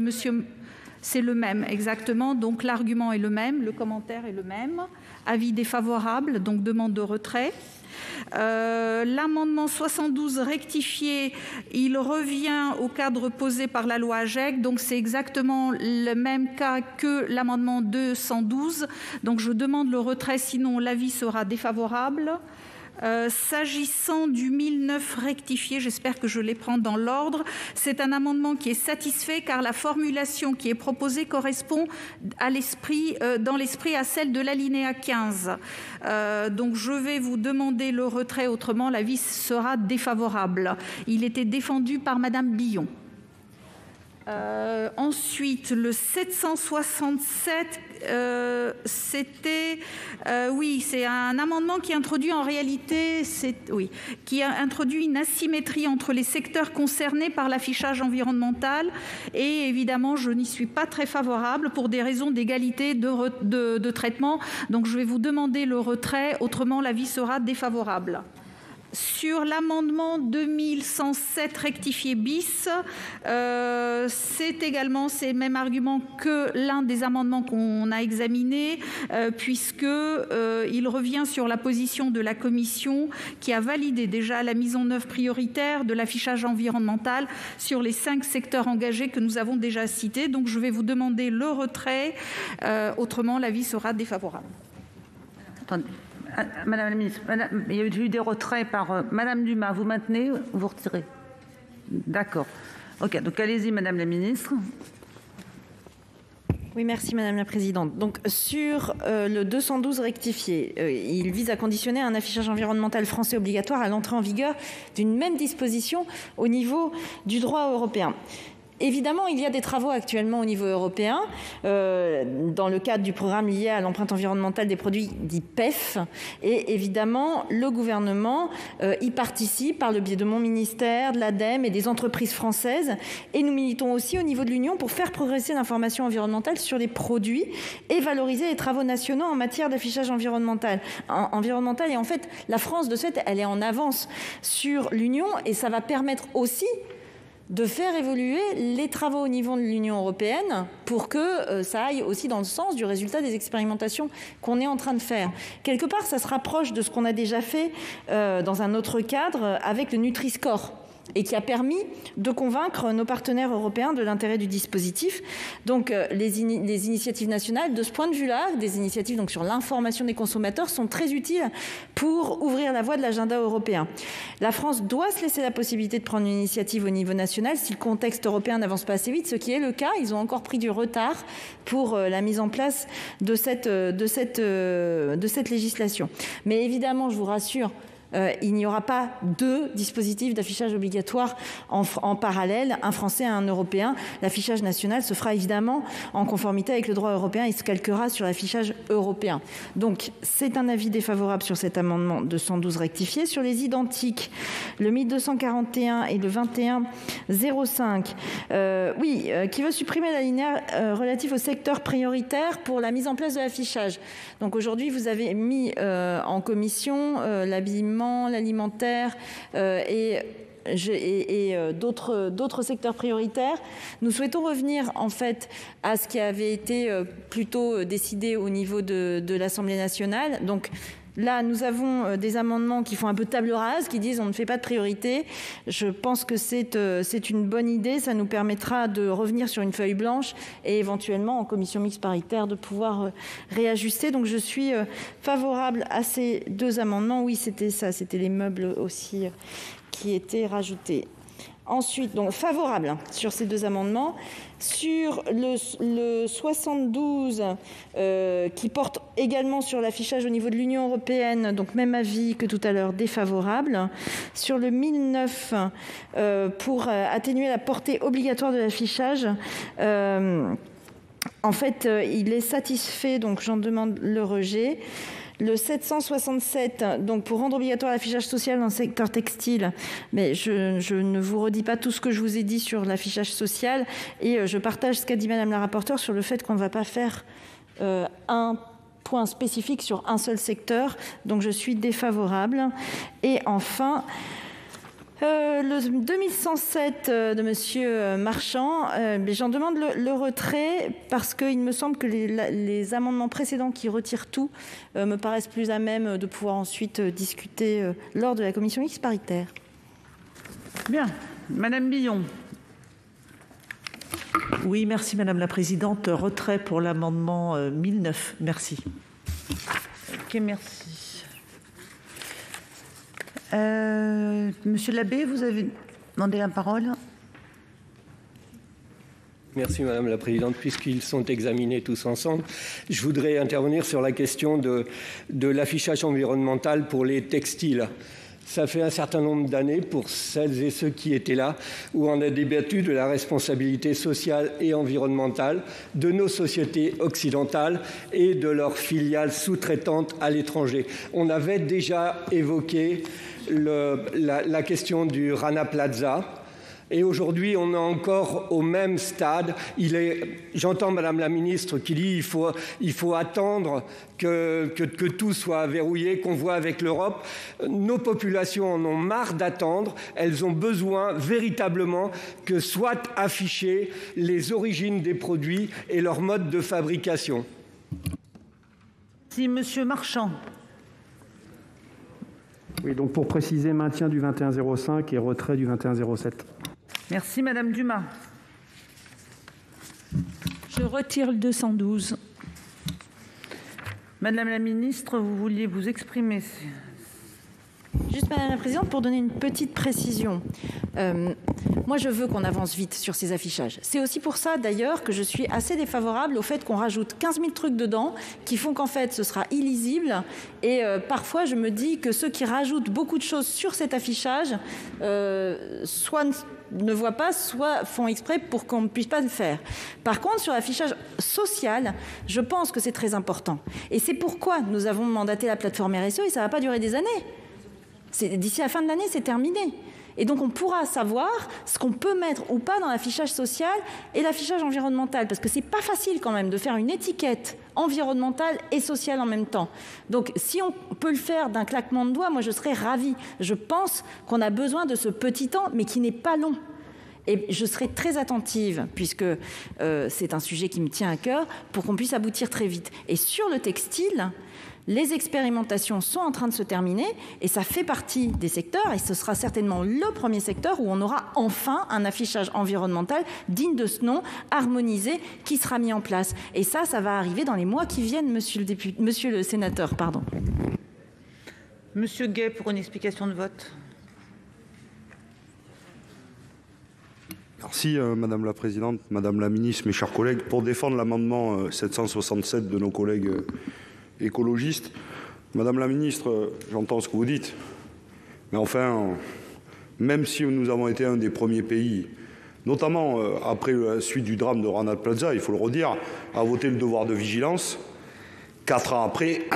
c'est le même exactement, donc l'argument est le même, le commentaire est le même. Avis défavorable, donc demande de retrait. L'amendement 72 rectifié, il revient au cadre posé par la loi AGEC, donc c'est exactement le même cas que l'amendement 212. Donc je demande le retrait, sinon l'avis sera défavorable. S'agissant du 1009 rectifié, j'espère que je les prends dans l'ordre. C'est un amendement qui est satisfait car la formulation qui est proposée correspond dans l'esprit à celle de l'alinéa 15. Donc je vais vous demander le retrait, autrement l'avis sera défavorable. Il était défendu par Madame Billon. Ensuite, le 767, c'est un amendement qui introduit en réalité, qui introduit une asymétrie entre les secteurs concernés par l'affichage environnemental. Et évidemment, je n'y suis pas très favorable pour des raisons d'égalité de traitement. Donc, je vais vous demander le retrait, autrement l'avis sera défavorable. Sur l'amendement 2107 rectifié bis, c'est également ces mêmes arguments que l'un des amendements qu'on a examiné, puisqu'il revient sur la position de la Commission qui a validé déjà la mise en œuvre prioritaire de l'affichage environnemental sur les 5 secteurs engagés que nous avons déjà cités. Donc je vais vous demander le retrait, autrement l'avis sera défavorable. Attendez. Madame la ministre, il y a eu des retraits par Madame Dumas. Vous maintenez ou vous retirez? D'accord. Ok, donc allez-y, Madame la ministre. Oui, merci Madame la Présidente. Donc sur le 212 rectifié, il vise à conditionner un affichage environnemental français obligatoire à l'entrée en vigueur d'une même disposition au niveau du droit européen. Évidemment, il y a des travaux actuellement au niveau européen dans le cadre du programme lié à l'empreinte environnementale des produits dits PEF. Et évidemment, le gouvernement y participe par le biais de mon ministère, de l'ADEME et des entreprises françaises. Et nous militons aussi au niveau de l'Union pour faire progresser l'information environnementale sur les produits et valoriser les travaux nationaux en matière d'affichage environnemental. Et en fait, la France, de ce fait, elle est en avance sur l'Union et ça va permettre aussi de faire évoluer les travaux au niveau de l'Union européenne pour que ça aille aussi dans le sens du résultat des expérimentations qu'on est en train de faire. Quelque part, ça se rapproche de ce qu'on a déjà fait dans un autre cadre avec le Nutri-Score et qui a permis de convaincre nos partenaires européens de l'intérêt du dispositif. Donc les initiatives nationales, de ce point de vue-là, des initiatives donc, sur l'information des consommateurs sont très utiles pour ouvrir la voie de l'agenda européen. La France doit se laisser la possibilité de prendre une initiative au niveau national si le contexte européen n'avance pas assez vite, ce qui est le cas. Ils ont encore pris du retard pour la mise en place de cette législation. Mais évidemment, je vous rassure, il n'y aura pas 2 dispositifs d'affichage obligatoire en parallèle, un français et un européen. L'affichage national se fera évidemment en conformité avec le droit européen et se calquera sur l'affichage européen. Donc, c'est un avis défavorable sur cet amendement 212 rectifié. Sur les identiques, le 1241 et le 2105, qui veut supprimer l'alinéa relatif au secteur prioritaire pour la mise en place de l'affichage. Donc aujourd'hui, vous avez mis en commission l'habillement, l'alimentaire et d'autres secteurs prioritaires. Nous souhaitons revenir en fait à ce qui avait été plutôt décidé au niveau de l'Assemblée nationale. Donc là, nous avons des amendements qui font un peu table rase, qui disent on ne fait pas de priorité. Je pense que c'est une bonne idée. Ça nous permettra de revenir sur une feuille blanche et éventuellement en commission mixte paritaire de pouvoir réajuster. Donc je suis favorable à ces 2 amendements. Oui, c'était ça, c'était les meubles aussi qui étaient rajoutés. Ensuite, donc favorable sur ces 2 amendements. Sur le 72, qui porte également sur l'affichage au niveau de l'Union européenne, donc même avis que tout à l'heure, défavorable. Sur le 1009, pour atténuer la portée obligatoire de l'affichage, en fait, il est satisfait, donc j'en demande le rejet. Le 767, donc pour rendre obligatoire l'affichage social dans le secteur textile, mais je ne vous redis pas tout ce que je vous ai dit sur l'affichage social et je partage ce qu'a dit Madame la rapporteure sur le fait qu'on ne va pas faire un point spécifique sur un seul secteur, donc je suis défavorable. Et enfin, le 2107 de Monsieur Marchand, j'en demande le retrait parce qu'il me semble que les amendements précédents qui retirent tout me paraissent plus à même de pouvoir ensuite discuter lors de la commission mixte paritaire. Bien. Madame Billon. Oui, merci Madame la Présidente. Retrait pour l'amendement 1009. Merci. Ok, merci. Monsieur Labbé, vous avez demandé la parole. Merci Madame la Présidente. Puisqu'ils sont examinés tous ensemble, je voudrais intervenir sur la question de l'affichage environnemental pour les textiles. Ça fait un certain nombre d'années, pour celles et ceux qui étaient là, où on a débattu de la responsabilité sociale et environnementale de nos sociétés occidentales et de leurs filiales sous-traitantes à l'étranger. On avait déjà évoqué la question du Rana Plaza. Et aujourd'hui, on est encore au même stade. J'entends Madame la Ministre qui dit qu'il faut attendre que tout soit verrouillé, qu'on voit avec l'Europe. Nos populations en ont marre d'attendre. Elles ont besoin véritablement que soient affichées les origines des produits et leur mode de fabrication. Si Monsieur Marchand. Oui, donc pour préciser, maintien du 2105 et retrait du 2107. Merci Madame Dumas. Je retire le 212. Madame la Ministre, vous vouliez vous exprimer. Juste, Madame la Présidente, pour donner une petite précision. Moi, je veux qu'on avance vite sur ces affichages. C'est aussi pour ça, d'ailleurs, que je suis assez défavorable au fait qu'on rajoute 15 000 trucs dedans qui font qu'en fait, ce sera illisible. Et parfois, je me dis que ceux qui rajoutent beaucoup de choses sur cet affichage, soit ne voient pas, soit font exprès pour qu'on ne puisse pas le faire. Par contre, sur l'affichage social, je pense que c'est très important. Et c'est pourquoi nous avons mandaté la plateforme RSE et ça ne va pas durer des années. D'ici la fin de l'année, c'est terminé. Et donc, on pourra savoir ce qu'on peut mettre ou pas dans l'affichage social et l'affichage environnemental. Parce que ce n'est pas facile quand même de faire une étiquette environnementale et sociale en même temps. Donc, si on peut le faire d'un claquement de doigts, moi, je serais ravie. Je pense qu'on a besoin de ce petit temps, mais qui n'est pas long. Et je serai très attentive, puisque c'est un sujet qui me tient à cœur, pour qu'on puisse aboutir très vite. Et sur le textile, les expérimentations sont en train de se terminer et ça fait partie des secteurs et ce sera certainement le premier secteur où on aura enfin un affichage environnemental digne de ce nom, harmonisé, qui sera mis en place. Et ça va arriver dans les mois qui viennent, monsieur le sénateur. Pardon. Monsieur Gay, pour une explication de vote. Merci Madame la Présidente, Madame la Ministre, mes chers collègues. Pour défendre l'amendement 767 de nos collègues écologistes, Madame la Ministre, j'entends ce que vous dites, mais enfin, même si nous avons été un des premiers pays, notamment après la suite du drame de Rana Plaza, il faut le redire, à voter le devoir de vigilance, 4 ans après,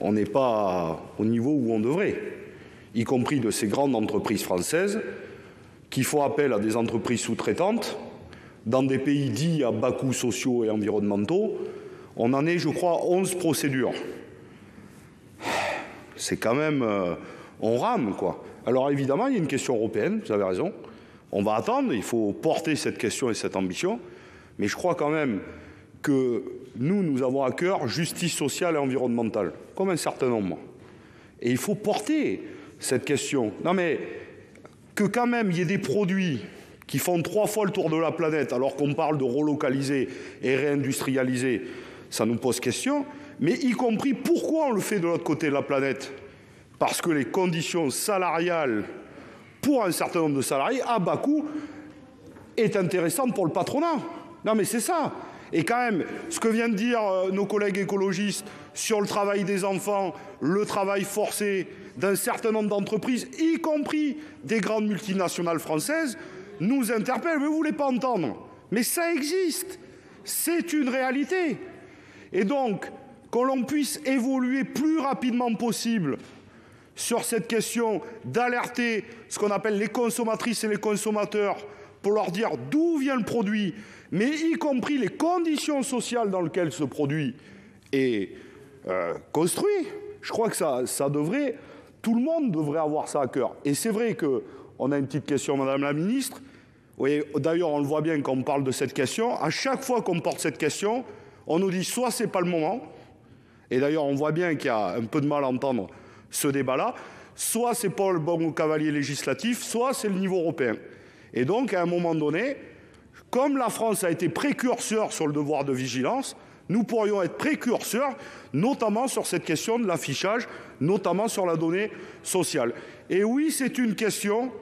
on n'est pas au niveau où on devrait, y compris de ces grandes entreprises françaises qui font appel à des entreprises sous-traitantes dans des pays dits à bas coûts sociaux et environnementaux. On en est, je crois, 11 procédures. C'est quand même... on rame, quoi. Alors évidemment, il y a une question européenne, vous avez raison. On va attendre, il faut porter cette question et cette ambition. Mais je crois quand même que nous avons à cœur justice sociale et environnementale, comme un certain nombre. Et il faut porter cette question. Non mais... que quand même il y ait des produits qui font 3 fois le tour de la planète alors qu'on parle de relocaliser et réindustrialiser, ça nous pose question, mais y compris pourquoi on le fait de l'autre côté de la planète? Parce que les conditions salariales pour un certain nombre de salariés à bas coût est intéressante pour le patronat. Non mais c'est ça. Et quand même, ce que viennent de dire nos collègues écologistes sur le travail des enfants, le travail forcé d'un certain nombre d'entreprises, y compris des grandes multinationales françaises, nous interpelle. Mais vous ne voulez pas entendre. Mais ça existe. C'est une réalité. Et donc, que l'on puisse évoluer plus rapidement possible sur cette question d'alerter ce qu'on appelle les consommatrices et les consommateurs pour leur dire d'où vient le produit, mais y compris les conditions sociales dans lesquelles ce produit est construit. Je crois que ça devrait... Tout le monde devrait avoir ça à cœur. Et c'est vrai qu'on a une petite question, Madame la Ministre. Oui, d'ailleurs, on le voit bien quand on parle de cette question. À chaque fois qu'on porte cette question, on nous dit soit c'est pas le moment, et d'ailleurs, on voit bien qu'il y a un peu de mal à entendre ce débat-là, soit c'est pas le bon cavalier législatif, soit c'est le niveau européen. Et donc, à un moment donné, comme la France a été précurseur sur le devoir de vigilance, nous pourrions être précurseurs, notamment sur cette question de l'affichage, notamment sur la donnée sociale. Et oui, c'est une question,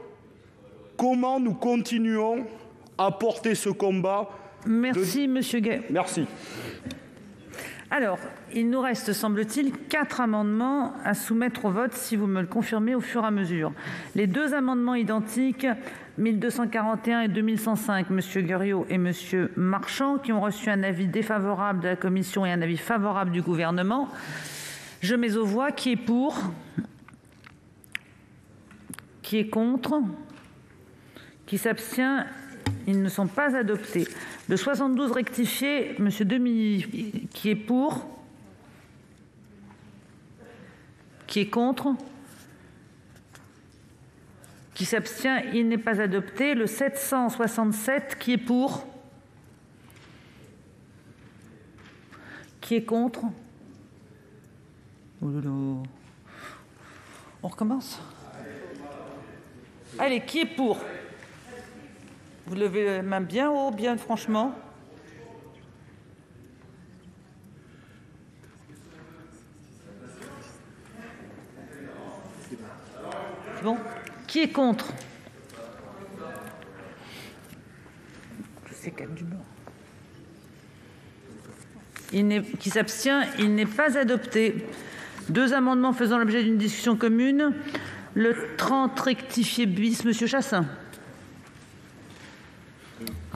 comment nous continuons à porter ce combat. Merci, Monsieur Gay. Merci. Alors, il nous reste, semble-t-il, 4 amendements à soumettre au vote, si vous me le confirmez, au fur et à mesure. Les 2 amendements identiques, 1241 et 2105, M. Guriot et M. Marchand, qui ont reçu un avis défavorable de la commission et un avis favorable du gouvernement. Je mets aux voix qui est pour, qui est contre, qui s'abstient. Ils ne sont pas adoptés. Le 72 rectifié, M. Demilly, qui est pour, qui est contre, qui s'abstient, il n'est pas adopté. Le 767, qui est pour, qui est contre. On recommence. Allez, qui est pour? Vous levez la main bien haut, bien franchement. Bon. Qui est contre? C'est calme du bord. Qui s'abstient? Il n'est pas adopté. 2 amendements faisant l'objet d'une discussion commune. Le 30 rectifié bis, M. Chassaing.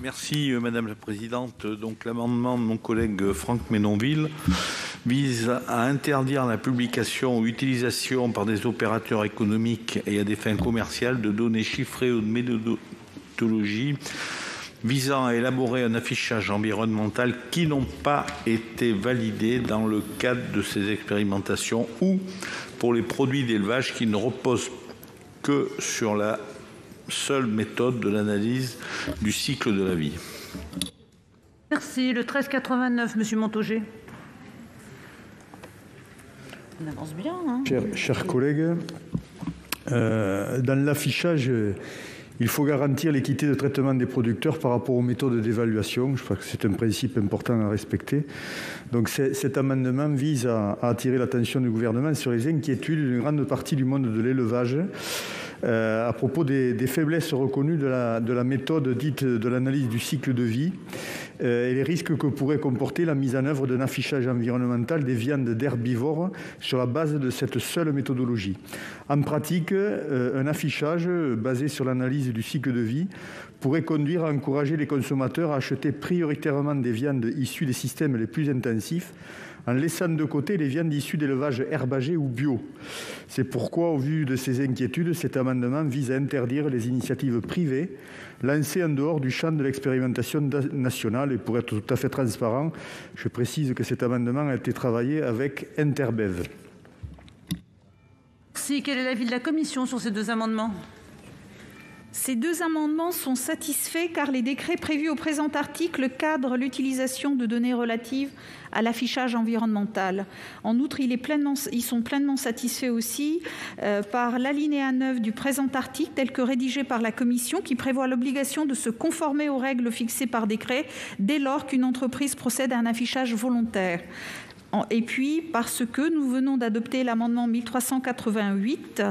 Merci Madame la Présidente. Donc l'amendement de mon collègue Franck Menonville vise à interdire la publication ou utilisation par des opérateurs économiques et à des fins commerciales de données chiffrées ou de méthodologies visant à élaborer un affichage environnemental qui n'ont pas été validés dans le cadre de ces expérimentations ou pour les produits d'élevage qui ne reposent que sur la seule méthode de l'analyse du cycle de la vie. Merci. Le 1389, M. Montaugé. On avance bien, hein ? Chers collègues, dans l'affichage, il faut garantir l'équité de traitement des producteurs par rapport aux méthodes d'évaluation. Je crois que c'est un principe important à respecter. Donc cet amendement vise à attirer l'attention du gouvernement sur les inquiétudes d'une grande partie du monde de l'élevage à propos des faiblesses reconnues de la méthode dite de l'analyse du cycle de vie et les risques que pourrait comporter la mise en œuvre d'un affichage environnemental des viandes d'herbivores sur la base de cette seule méthodologie. En pratique, un affichage basé sur l'analyse du cycle de vie pourrait conduire à encourager les consommateurs à acheter prioritairement des viandes issues des systèmes les plus intensifs, en laissant de côté les viandes issues d'élevage herbagé ou bio. C'est pourquoi, au vu de ces inquiétudes, cet amendement vise à interdire les initiatives privées lancées en dehors du champ de l'expérimentation nationale. Et pour être tout à fait transparent, je précise que cet amendement a été travaillé avec Interbev. Merci. Quel est l'avis de la commission sur ces 2 amendements ? Ces 2 amendements sont satisfaits car les décrets prévus au présent article cadrent l'utilisation de données relatives à l'affichage environnemental. En outre, ils sont pleinement satisfaits aussi par l'alinéa 9 du présent article tel que rédigé par la Commission qui prévoit l'obligation de se conformer aux règles fixées par décret dès lors qu'une entreprise procède à un affichage volontaire. Et puis, parce que nous venons d'adopter l'amendement 1388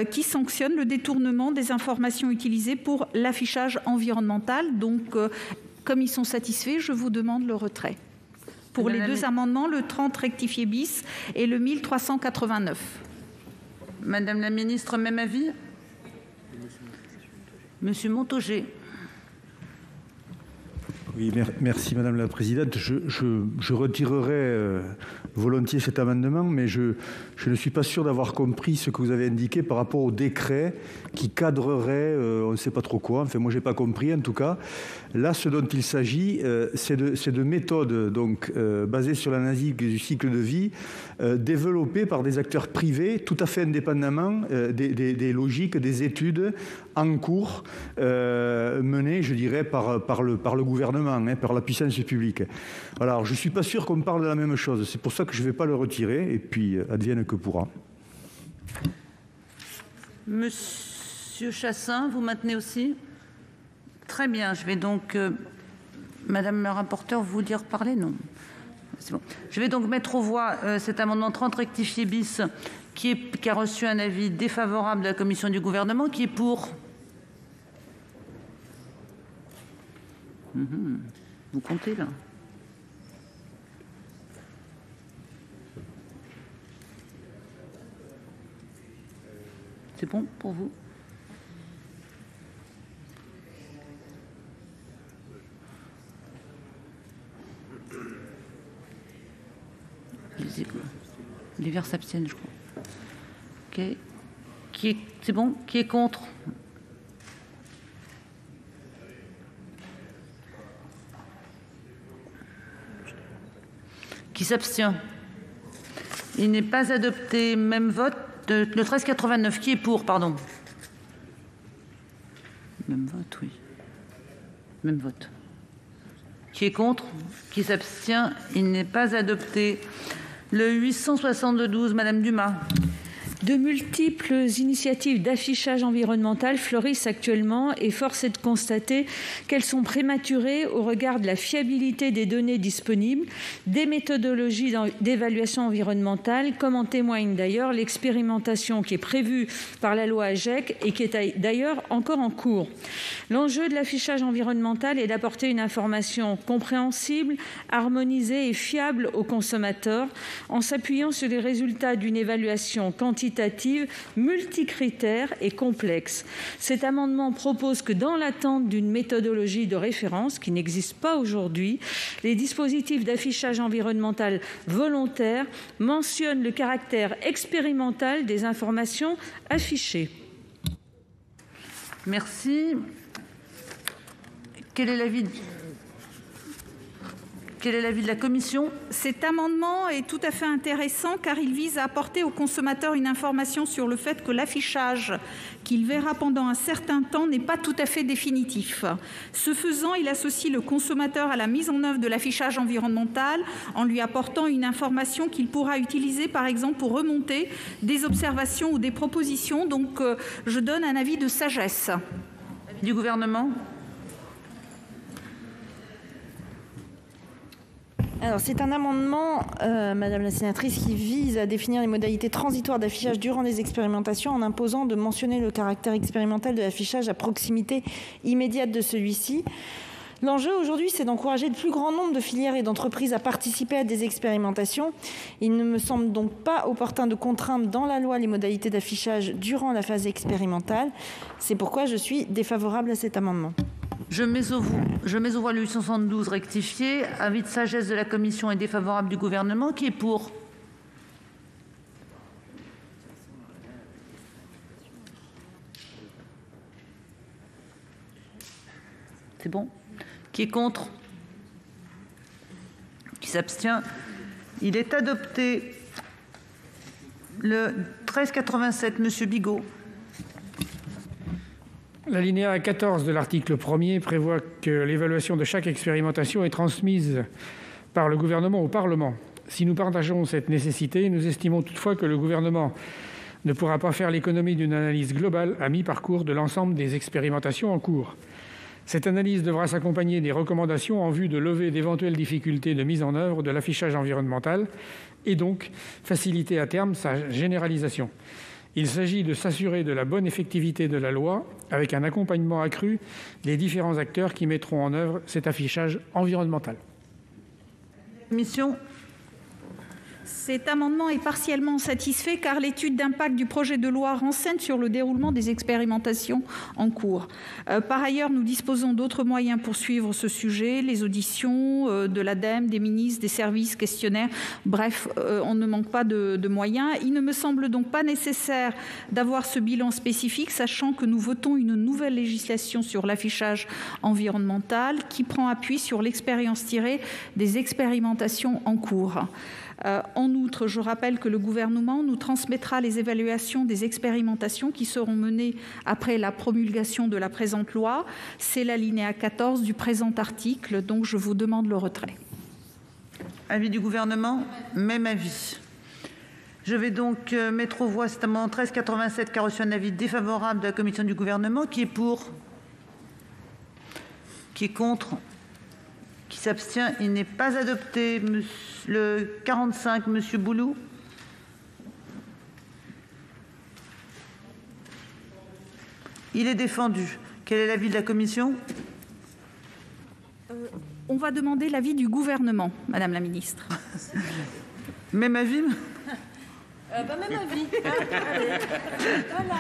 qui sanctionne le détournement des informations utilisées pour l'affichage environnemental. Donc, comme ils sont satisfaits, je vous demande le retrait. Pour les 2 amendements, le 30 rectifié bis et le 1389. Madame la ministre, même avis ? Monsieur Montaugé. Oui, merci Madame la Présidente. Je retirerai volontiers cet amendement, mais je ne suis pas sûr d'avoir compris ce que vous avez indiqué par rapport au décret qui cadrerait, on ne sait pas trop quoi, enfin moi je n'ai pas compris en tout cas. Là, ce dont il s'agit, c'est de méthodes donc, basées sur l'analyse du cycle de vie, développées par des acteurs privés, tout à fait indépendamment des logiques, des études en cours, menées, je dirais, par le gouvernement, par la puissance publique. Alors, je ne suis pas sûr qu'on parle de la même chose. C'est pour ça que je ne vais pas le retirer, et puis advienne que pourra. Monsieur Chassaing, vous maintenez aussi ? Très bien, je vais donc, Madame la rapporteure, vous dire parler, non. Bon. Je vais donc mettre aux voix cet amendement 30 rectifié bis qui a reçu un avis défavorable de la commission et du gouvernement. Qui est pour? Vous comptez là? C'est bon pour vous? Les Verts s'abstiennent, je crois. Ok. C'est bon? Qui est contre? Qui s'abstient? Il n'est pas adopté. Même vote. Le 1389. Qui est pour? Pardon. Même vote, oui. Même vote. Qui est contre? Qui s'abstient? Il n'est pas adopté. Le 872, Madame Dumas. De multiples initiatives d'affichage environnemental fleurissent actuellement et force est de constater qu'elles sont prématurées au regard de la fiabilité des données disponibles, des méthodologies d'évaluation environnementale, comme en témoigne d'ailleurs l'expérimentation qui est prévue par la loi AGEC et qui est d'ailleurs encore en cours. L'enjeu de l'affichage environnemental est d'apporter une information compréhensible, harmonisée et fiable aux consommateurs en s'appuyant sur les résultats d'une évaluation quantitative, multicritères et complexe. Cet amendement propose que dans l'attente d'une méthodologie de référence qui n'existe pas aujourd'hui, les dispositifs d'affichage environnemental volontaire mentionnent le caractère expérimental des informations affichées. Merci. Quel est l'avis de la commission? Cet amendement est tout à fait intéressant car il vise à apporter au consommateur une information sur le fait que l'affichage qu'il verra pendant un certain temps n'est pas tout à fait définitif. Ce faisant, il associe le consommateur à la mise en œuvre de l'affichage environnemental en lui apportant une information qu'il pourra utiliser par exemple pour remonter des observations ou des propositions. Donc je donne un avis de sagesse. Avis du gouvernement? Alors, c'est un amendement, Madame la sénatrice, qui vise à définir les modalités transitoires d'affichage durant les expérimentations en imposant de mentionner le caractère expérimental de l'affichage à proximité immédiate de celui-ci. L'enjeu aujourd'hui, c'est d'encourager le plus grand nombre de filières et d'entreprises à participer à des expérimentations. Il ne me semble donc pas opportun de contraindre dans la loi les modalités d'affichage durant la phase expérimentale. C'est pourquoi je suis défavorable à cet amendement. Je mets au voix le 872 rectifié. Avis de sagesse de la commission et défavorable du gouvernement. Qui est pour? C'est bon. Qui est contre? Qui s'abstient? Il est adopté. Le 1387, Monsieur Bigot. L'alinéa 14 de l'article 1er prévoit que l'évaluation de chaque expérimentation est transmise par le gouvernement au Parlement. Si nous partageons cette nécessité, nous estimons toutefois que le gouvernement ne pourra pas faire l'économie d'une analyse globale à mi-parcours de l'ensemble des expérimentations en cours. Cette analyse devra s'accompagner des recommandations en vue de lever d'éventuelles difficultés de mise en œuvre de l'affichage environnemental et donc faciliter à terme sa généralisation. Il s'agit de s'assurer de la bonne effectivité de la loi avec un accompagnement accru des différents acteurs qui mettront en œuvre cet affichage environnemental. Mission. Cet amendement est partiellement satisfait car l'étude d'impact du projet de loi renseigne sur le déroulement des expérimentations en cours. Par ailleurs, nous disposons d'autres moyens pour suivre ce sujet, les auditions de l'ADEME, des ministres, des services, questionnaires. Bref, on ne manque pas de moyens. Il ne me semble donc pas nécessaire d'avoir ce bilan spécifique, sachant que nous votons une nouvelle législation sur l'affichage environnemental qui prend appui sur l'expérience tirée des expérimentations en cours. En outre, je rappelle que le gouvernement nous transmettra les évaluations des expérimentations qui seront menées après la promulgation de la présente loi. C'est l'alinéa 14 du présent article, donc je vous demande le retrait. Avis du gouvernement? Même avis. Je vais donc mettre aux voix cet amendement 1387 qui a reçu un avis défavorable de la commission du gouvernement. Qui est pour? Qui est contre? Qui s'abstient? Il n'est pas adopté. Le 45, Monsieur Boulou. Il est défendu. Quel est l'avis de la commission? On va demander l'avis du gouvernement, Madame la ministre. Même avis? Même avis. Voilà.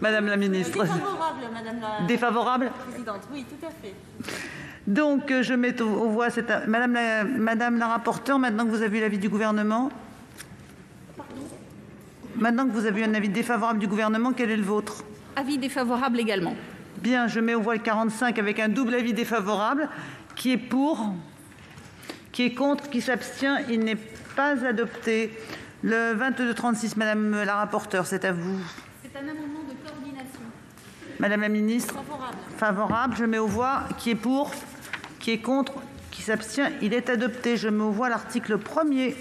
Madame la ministre. Défavorable, Madame la Défavorable? Présidente. Oui, tout à fait. Donc, je mets aux voix cette... Madame la rapporteure, maintenant que vous avez eu l'avis du gouvernement, maintenant que vous avez eu un avis défavorable du gouvernement, quel est le vôtre? Avis défavorable également. Bien, je mets aux voix le 45 avec un double avis défavorable. Qui est pour? Qui est contre? Qui s'abstient? Il n'est pas adopté. Le 22-36, Madame la rapporteure, c'est à vous. C'est un amendement de coordination. Madame la ministre? Favorable. Favorable. Je mets aux voix. Qui est pour? Qui est contre? Qui s'abstient? Il est adopté. Je mets aux voix l'article 1er.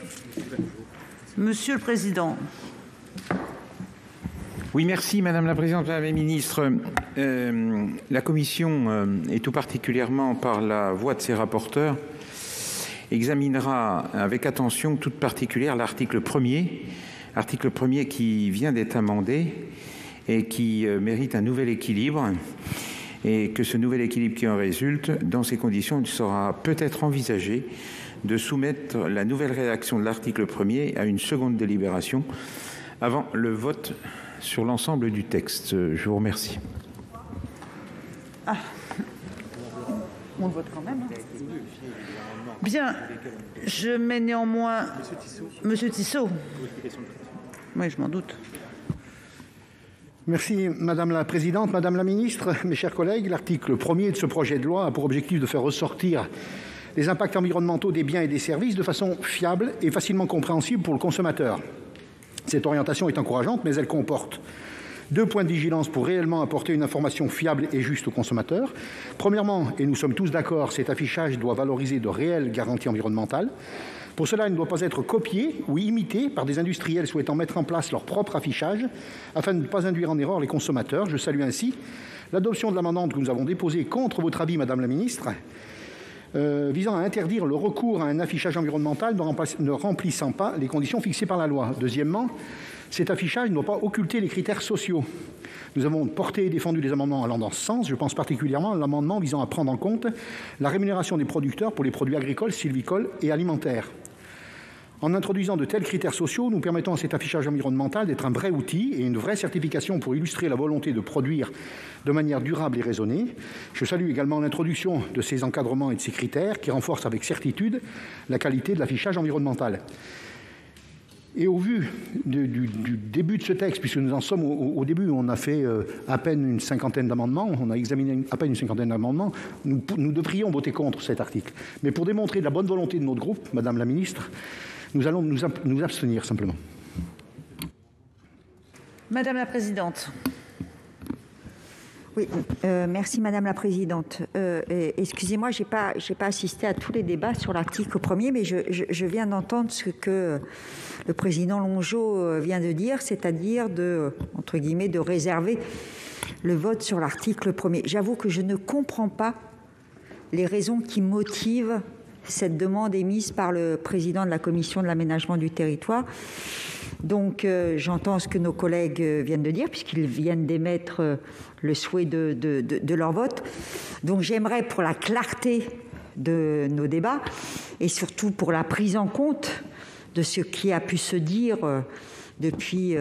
Monsieur le Président. Oui, merci Madame la Présidente, Madame la Ministre. La Commission, et tout particulièrement par la voix de ses rapporteurs, examinera avec attention toute particulière l'article 1er qui vient d'être amendé et qui mérite un nouvel équilibre, et que ce nouvel équilibre qui en résulte, dans ces conditions, il sera peut-être envisagé de soumettre la nouvelle rédaction de l'article 1er à une seconde délibération avant le vote sur l'ensemble du texte. Je vous remercie. Ah. On le vote quand même. Bien, je mets néanmoins... Monsieur Tissot. Oui, je m'en doute. Merci Madame la Présidente, Madame la Ministre, mes chers collègues. L'article 1er de ce projet de loi a pour objectif de faire ressortir les impacts environnementaux des biens et des services de façon fiable et facilement compréhensible pour le consommateur. Cette orientation est encourageante, mais elle comporte 2 points de vigilance pour réellement apporter une information fiable et juste aux consommateurs. Premièrement, et nous sommes tous d'accord, cet affichage doit valoriser de réelles garanties environnementales. Pour cela, il ne doit pas être copié ou imité par des industriels souhaitant mettre en place leur propre affichage afin de ne pas induire en erreur les consommateurs. Je salue ainsi l'adoption de l'amendement que nous avons déposé contre votre avis, Madame la Ministre, visant à interdire le recours à un affichage environnemental ne remplissant pas les conditions fixées par la loi. Deuxièmement, cet affichage ne doit pas occulter les critères sociaux. Nous avons porté et défendu des amendements allant dans ce sens. Je pense particulièrement à l'amendement visant à prendre en compte la rémunération des producteurs pour les produits agricoles, sylvicoles et alimentaires. En introduisant de tels critères sociaux, nous permettons à cet affichage environnemental d'être un vrai outil et une vraie certification pour illustrer la volonté de produire de manière durable et raisonnée. Je salue également l'introduction de ces encadrements et de ces critères qui renforcent avec certitude la qualité de l'affichage environnemental. Et au vu du début de ce texte, puisque nous en sommes au début, on a fait à peine une cinquantaine d'amendements, on a examiné à peine une cinquantaine d'amendements, nous devrions voter contre cet article. Mais pour démontrer la bonne volonté de notre groupe, Madame la Ministre, nous allons nous abstenir simplement. Madame la Présidente. Oui, merci Madame la Présidente. Excusez-moi, j'ai pas assisté à tous les débats sur l'article 1er, mais je viens d'entendre ce que le président Longeot vient de dire, c'est-à-dire entre guillemets, de réserver le vote sur l'article 1er. J'avoue que je ne comprends pas les raisons qui motivent cette demande émise par le président de la Commission de l'aménagement du territoire. Donc, j'entends ce que nos collègues viennent de dire, puisqu'ils viennent d'émettre le souhait de leur vote. Donc, j'aimerais, pour la clarté de nos débats, et surtout pour la prise en compte de ce qui a pu se dire depuis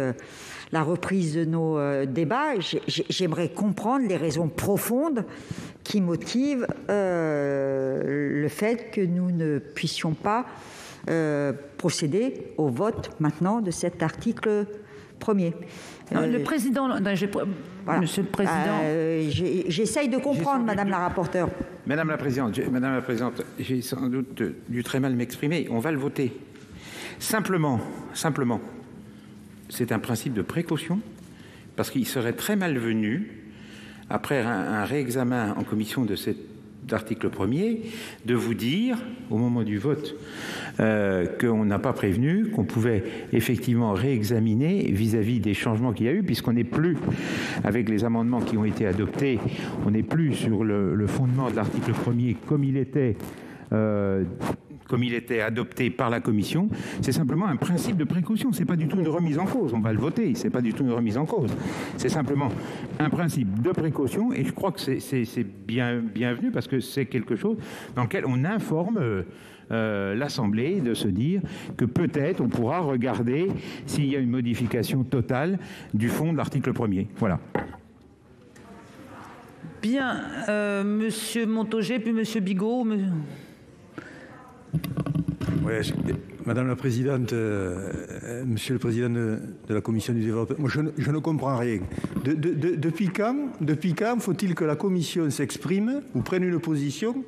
la reprise de nos débats, j'aimerais comprendre les raisons profondes qui motivent le fait que nous ne puissions pas procéder au vote maintenant de cet article 1er. Le président... Voilà. Monsieur le Président... J'essaye de comprendre, Madame la rapporteure. Madame la Présidente, j'ai sans doute dû très mal m'exprimer. On va le voter. Simplement, c'est un principe de précaution, parce qu'il serait très malvenu, après un réexamen en commission de cet article 1er, de vous dire, au moment du vote, qu'on n'a pas prévenu, qu'on pouvait effectivement réexaminer vis-à-vis des changements qu'il y a eu, puisqu'on n'est plus, avec les amendements qui ont été adoptés, on n'est plus sur le fondement de l'article 1er comme il était comme il était adopté par la Commission, c'est simplement un principe de précaution. C'est pas du tout une remise en cause. On va le voter. C'est pas du tout une remise en cause. C'est simplement un principe de précaution. Et je crois que c'est bienvenu parce que c'est quelque chose dans lequel on informe l'Assemblée de se dire que peut-être on pourra regarder s'il y a une modification totale du fond de l'article 1er. Voilà. Bien, Monsieur Montaugé, puis Monsieur Bigot. Ouais, Madame la Présidente, Monsieur le Président de la Commission du développement, moi je ne comprends rien. Depuis quand faut-il que la Commission s'exprime ou prenne une position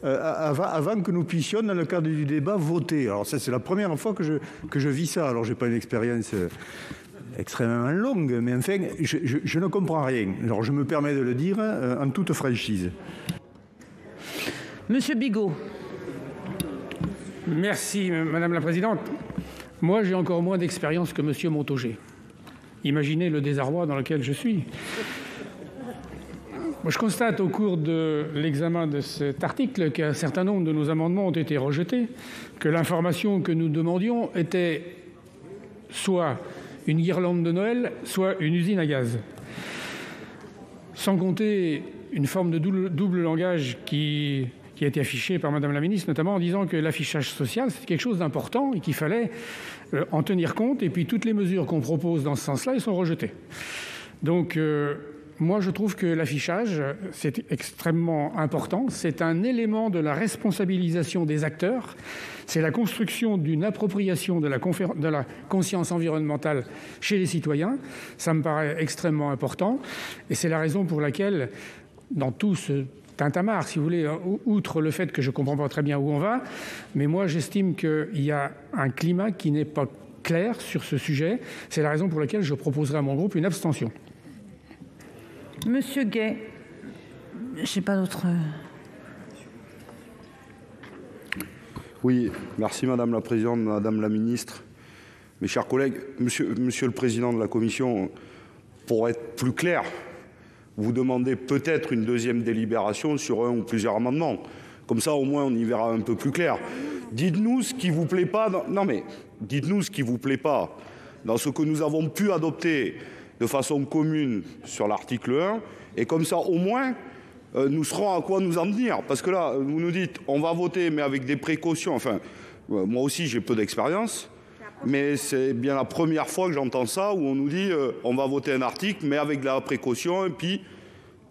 avant que nous puissions, dans le cadre du débat, voter? Alors ça, c'est la première fois que je vis ça. Alors j'ai pas une expérience extrêmement longue, mais enfin, je ne comprends rien. Alors je me permets de le dire en toute franchise. Monsieur Bigot. Merci, Madame la Présidente. Moi, j'ai encore moins d'expérience que Monsieur Montaugé. Imaginez le désarroi dans lequel je suis. Moi, je constate au cours de l'examen de cet article qu'un certain nombre de nos amendements ont été rejetés, que l'information que nous demandions était soit une guirlande de Noël, soit une usine à gaz. Sans compter une forme de double langage qui a été affichée par Madame la Ministre, notamment en disant que l'affichage social, c'est quelque chose d'important et qu'il fallait en tenir compte. Et puis toutes les mesures qu'on propose dans ce sens-là, elles sont rejetées. Donc moi, je trouve que l'affichage, c'est extrêmement important. C'est un élément de la responsabilisation des acteurs. C'est la construction d'une appropriation de la conscience environnementale chez les citoyens. Ça me paraît extrêmement important. Et c'est la raison pour laquelle, dans tout ce tintamarre, si vous voulez, outre le fait que je ne comprends pas très bien où on va, mais moi, j'estime qu'il y a un climat qui n'est pas clair sur ce sujet. C'est la raison pour laquelle je proposerai à mon groupe une abstention. Monsieur Gay, je n'ai pas d'autre... Oui, merci Madame la Présidente, Madame la Ministre, mes chers collègues. Monsieur le Président de la Commission, pour être plus clair, vous demandez peut-être une deuxième délibération sur un ou plusieurs amendements. Comme ça, au moins, on y verra un peu plus clair. Dites-nous ce qui vous plaît pas. Dites-nous ce qui vous plaît pas dans ce que nous avons pu adopter de façon commune sur l'article 1. Et comme ça, au moins, nous saurons à quoi nous en tenir. Parce que là, vous nous dites, on va voter, mais avec des précautions. Enfin, moi aussi, j'ai peu d'expérience. Mais c'est bien la première fois que j'entends ça, où on nous dit on va voter un article, mais avec de la précaution, et puis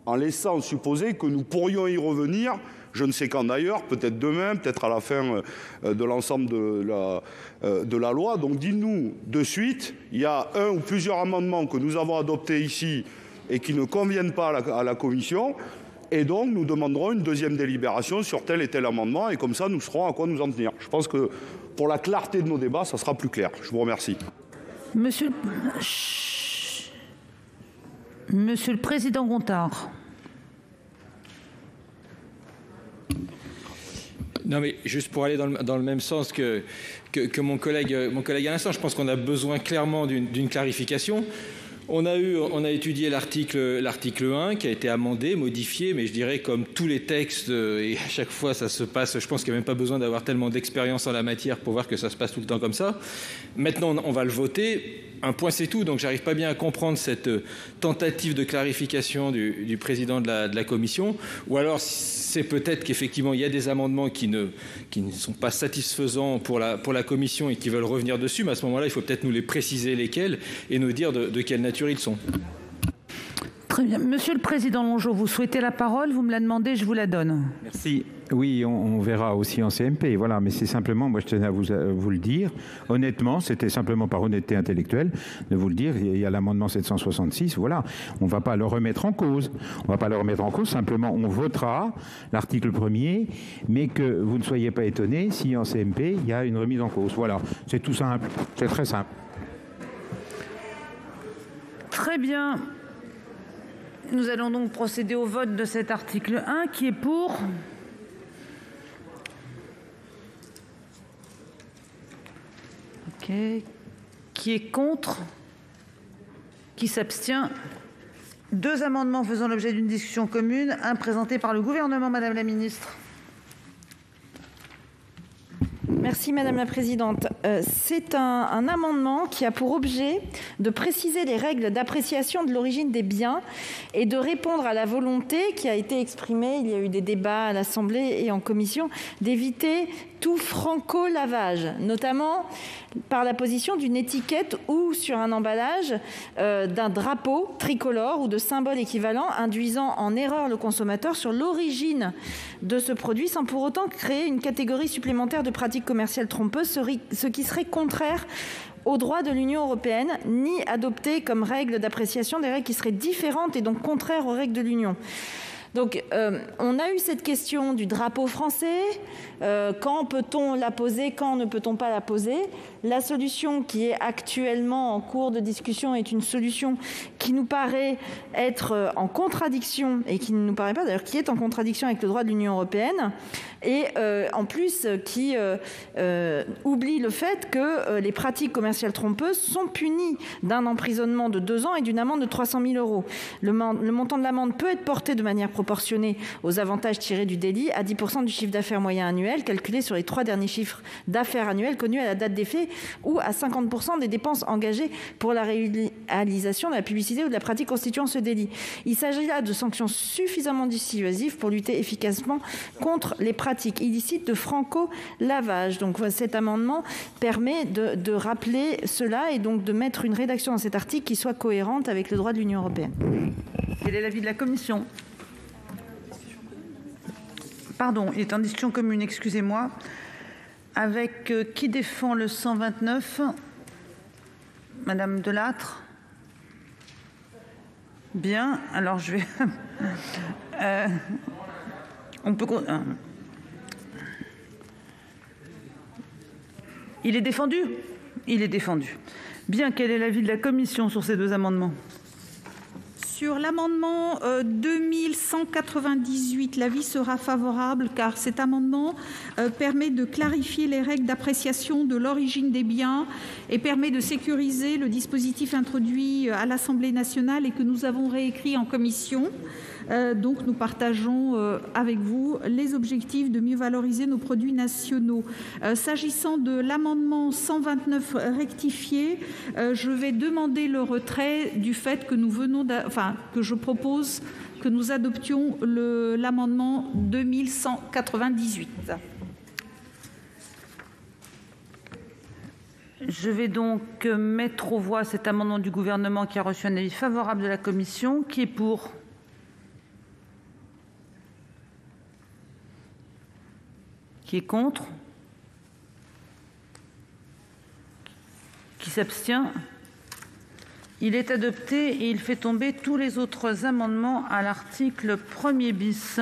en laissant supposer que nous pourrions y revenir, je ne sais quand d'ailleurs, peut-être demain, peut-être à la fin de l'ensemble de la loi. Donc dites-nous de suite, il y a un ou plusieurs amendements que nous avons adoptés ici et qui ne conviennent pas à la Commission, et donc nous demanderons une deuxième délibération sur tel et tel amendement, et comme ça nous saurons à quoi nous en tenir. Je pense que pour la clarté de nos débats, ça sera plus clair. Je vous remercie. Monsieur le Président Gontard. Non, mais juste pour aller dans le même sens que mon collègue à l'instant, je pense qu'on a besoin clairement d'une clarification. On a étudié l'article 1 qui a été amendé, modifié, mais je dirais comme tous les textes, et à chaque fois ça se passe, je pense qu'il n'y a même pas besoin d'avoir tellement d'expérience en la matière pour voir que ça se passe tout le temps comme ça. Maintenant, on va le voter. Un point, c'est tout. Donc, j'arrive pas bien à comprendre cette tentative de clarification du président de la Commission. Ou alors, c'est peut-être qu'effectivement, il y a des amendements qui ne sont pas satisfaisants pour la Commission et qui veulent revenir dessus. Mais à ce moment-là, il faut peut-être nous les préciser lesquels et nous dire de quelle nature ils sont. Très bien. Monsieur le Président Longeau, vous souhaitez la parole? Vous me la demandez, je vous la donne. Merci. Oui, on verra aussi en CMP, voilà, mais c'est simplement, moi je tenais à vous le dire, honnêtement, c'était simplement par honnêteté intellectuelle de vous le dire, il y a l'amendement 766, voilà, on ne va pas le remettre en cause, simplement on votera l'article 1er, mais que vous ne soyez pas étonnés si en CMP il y a une remise en cause, voilà, c'est tout simple, c'est très simple. Très bien. Nous allons donc procéder au vote de cet article 1 qui est pour... Ok. Qui est contre? Qui s'abstient? Deux amendements faisant l'objet d'une discussion commune. Un présenté par le gouvernement, Madame la Ministre. Merci Madame la Présidente. C'est un amendement qui a pour objet de préciser les règles d'appréciation de l'origine des biens et de répondre à la volonté qui a été exprimée, il y a eu des débats à l'Assemblée et en commission, d'éviter tout franco-lavage, notamment par la position d'une étiquette ou sur un emballage d'un drapeau tricolore ou de symboles équivalents induisant en erreur le consommateur sur l'origine de ce produit sans pour autant créer une catégorie supplémentaire de pratiques commerciales trompeuses, ce qui serait contraire au droit de l'Union européenne, ni adopter comme règle d'appréciation des règles qui seraient différentes et donc contraires aux règles de l'Union. Donc, on a eu cette question du drapeau français. Quand peut-on la poser, quand ne peut-on pas la poser? La solution qui est actuellement en cours de discussion est une solution qui nous paraît être en contradiction, et qui ne nous paraît pas d'ailleurs, qui est en contradiction avec le droit de l'Union européenne, et en plus qui oublie le fait que les pratiques commerciales trompeuses sont punies d'un emprisonnement de 2 ans et d'une amende de 300 000 €. Le montant de l'amende peut être porté de manière proportionnée aux avantages tirés du délit à 10% du chiffre d'affaires moyen annuel, calculé sur les 3 derniers chiffres d'affaires annuels connus à la date des faits, ou à 50% des dépenses engagées pour la réalisation de la publicité ou de la pratique constituant ce délit. Il s'agit là de sanctions suffisamment dissuasives pour lutter efficacement contre les pratiques illicites de franco-lavage. Donc cet amendement permet de rappeler cela et donc de mettre une rédaction dans cet article qui soit cohérente avec le droit de l'Union européenne. Quel est l'avis de la commission ? Pardon, il est en discussion commune, excusez-moi. Avec qui défend le 129 ? Madame Delattre ? Bien, alors je vais... on peut... Il est défendu ? Il est défendu. Bien, quel est l'avis de la commission sur ces deux amendements ? Sur l'amendement 2198, l'avis sera favorable car cet amendement permet de clarifier les règles d'appréciation de l'origine des biens et permet de sécuriser le dispositif introduit à l'Assemblée nationale et que nous avons réécrit en commission. Donc nous partageons avec vous les objectifs de mieux valoriser nos produits nationaux. S'agissant de l'amendement 129 rectifié, je vais demander le retrait du fait que nous venons que je propose que nous adoptions l'amendement 2198. Je vais donc mettre aux voix cet amendement du gouvernement qui a reçu un avis favorable de la commission. Qui est pour ? Qui est contre? Qui s'abstient? Il est adopté et il fait tomber tous les autres amendements à l'article 1er bis.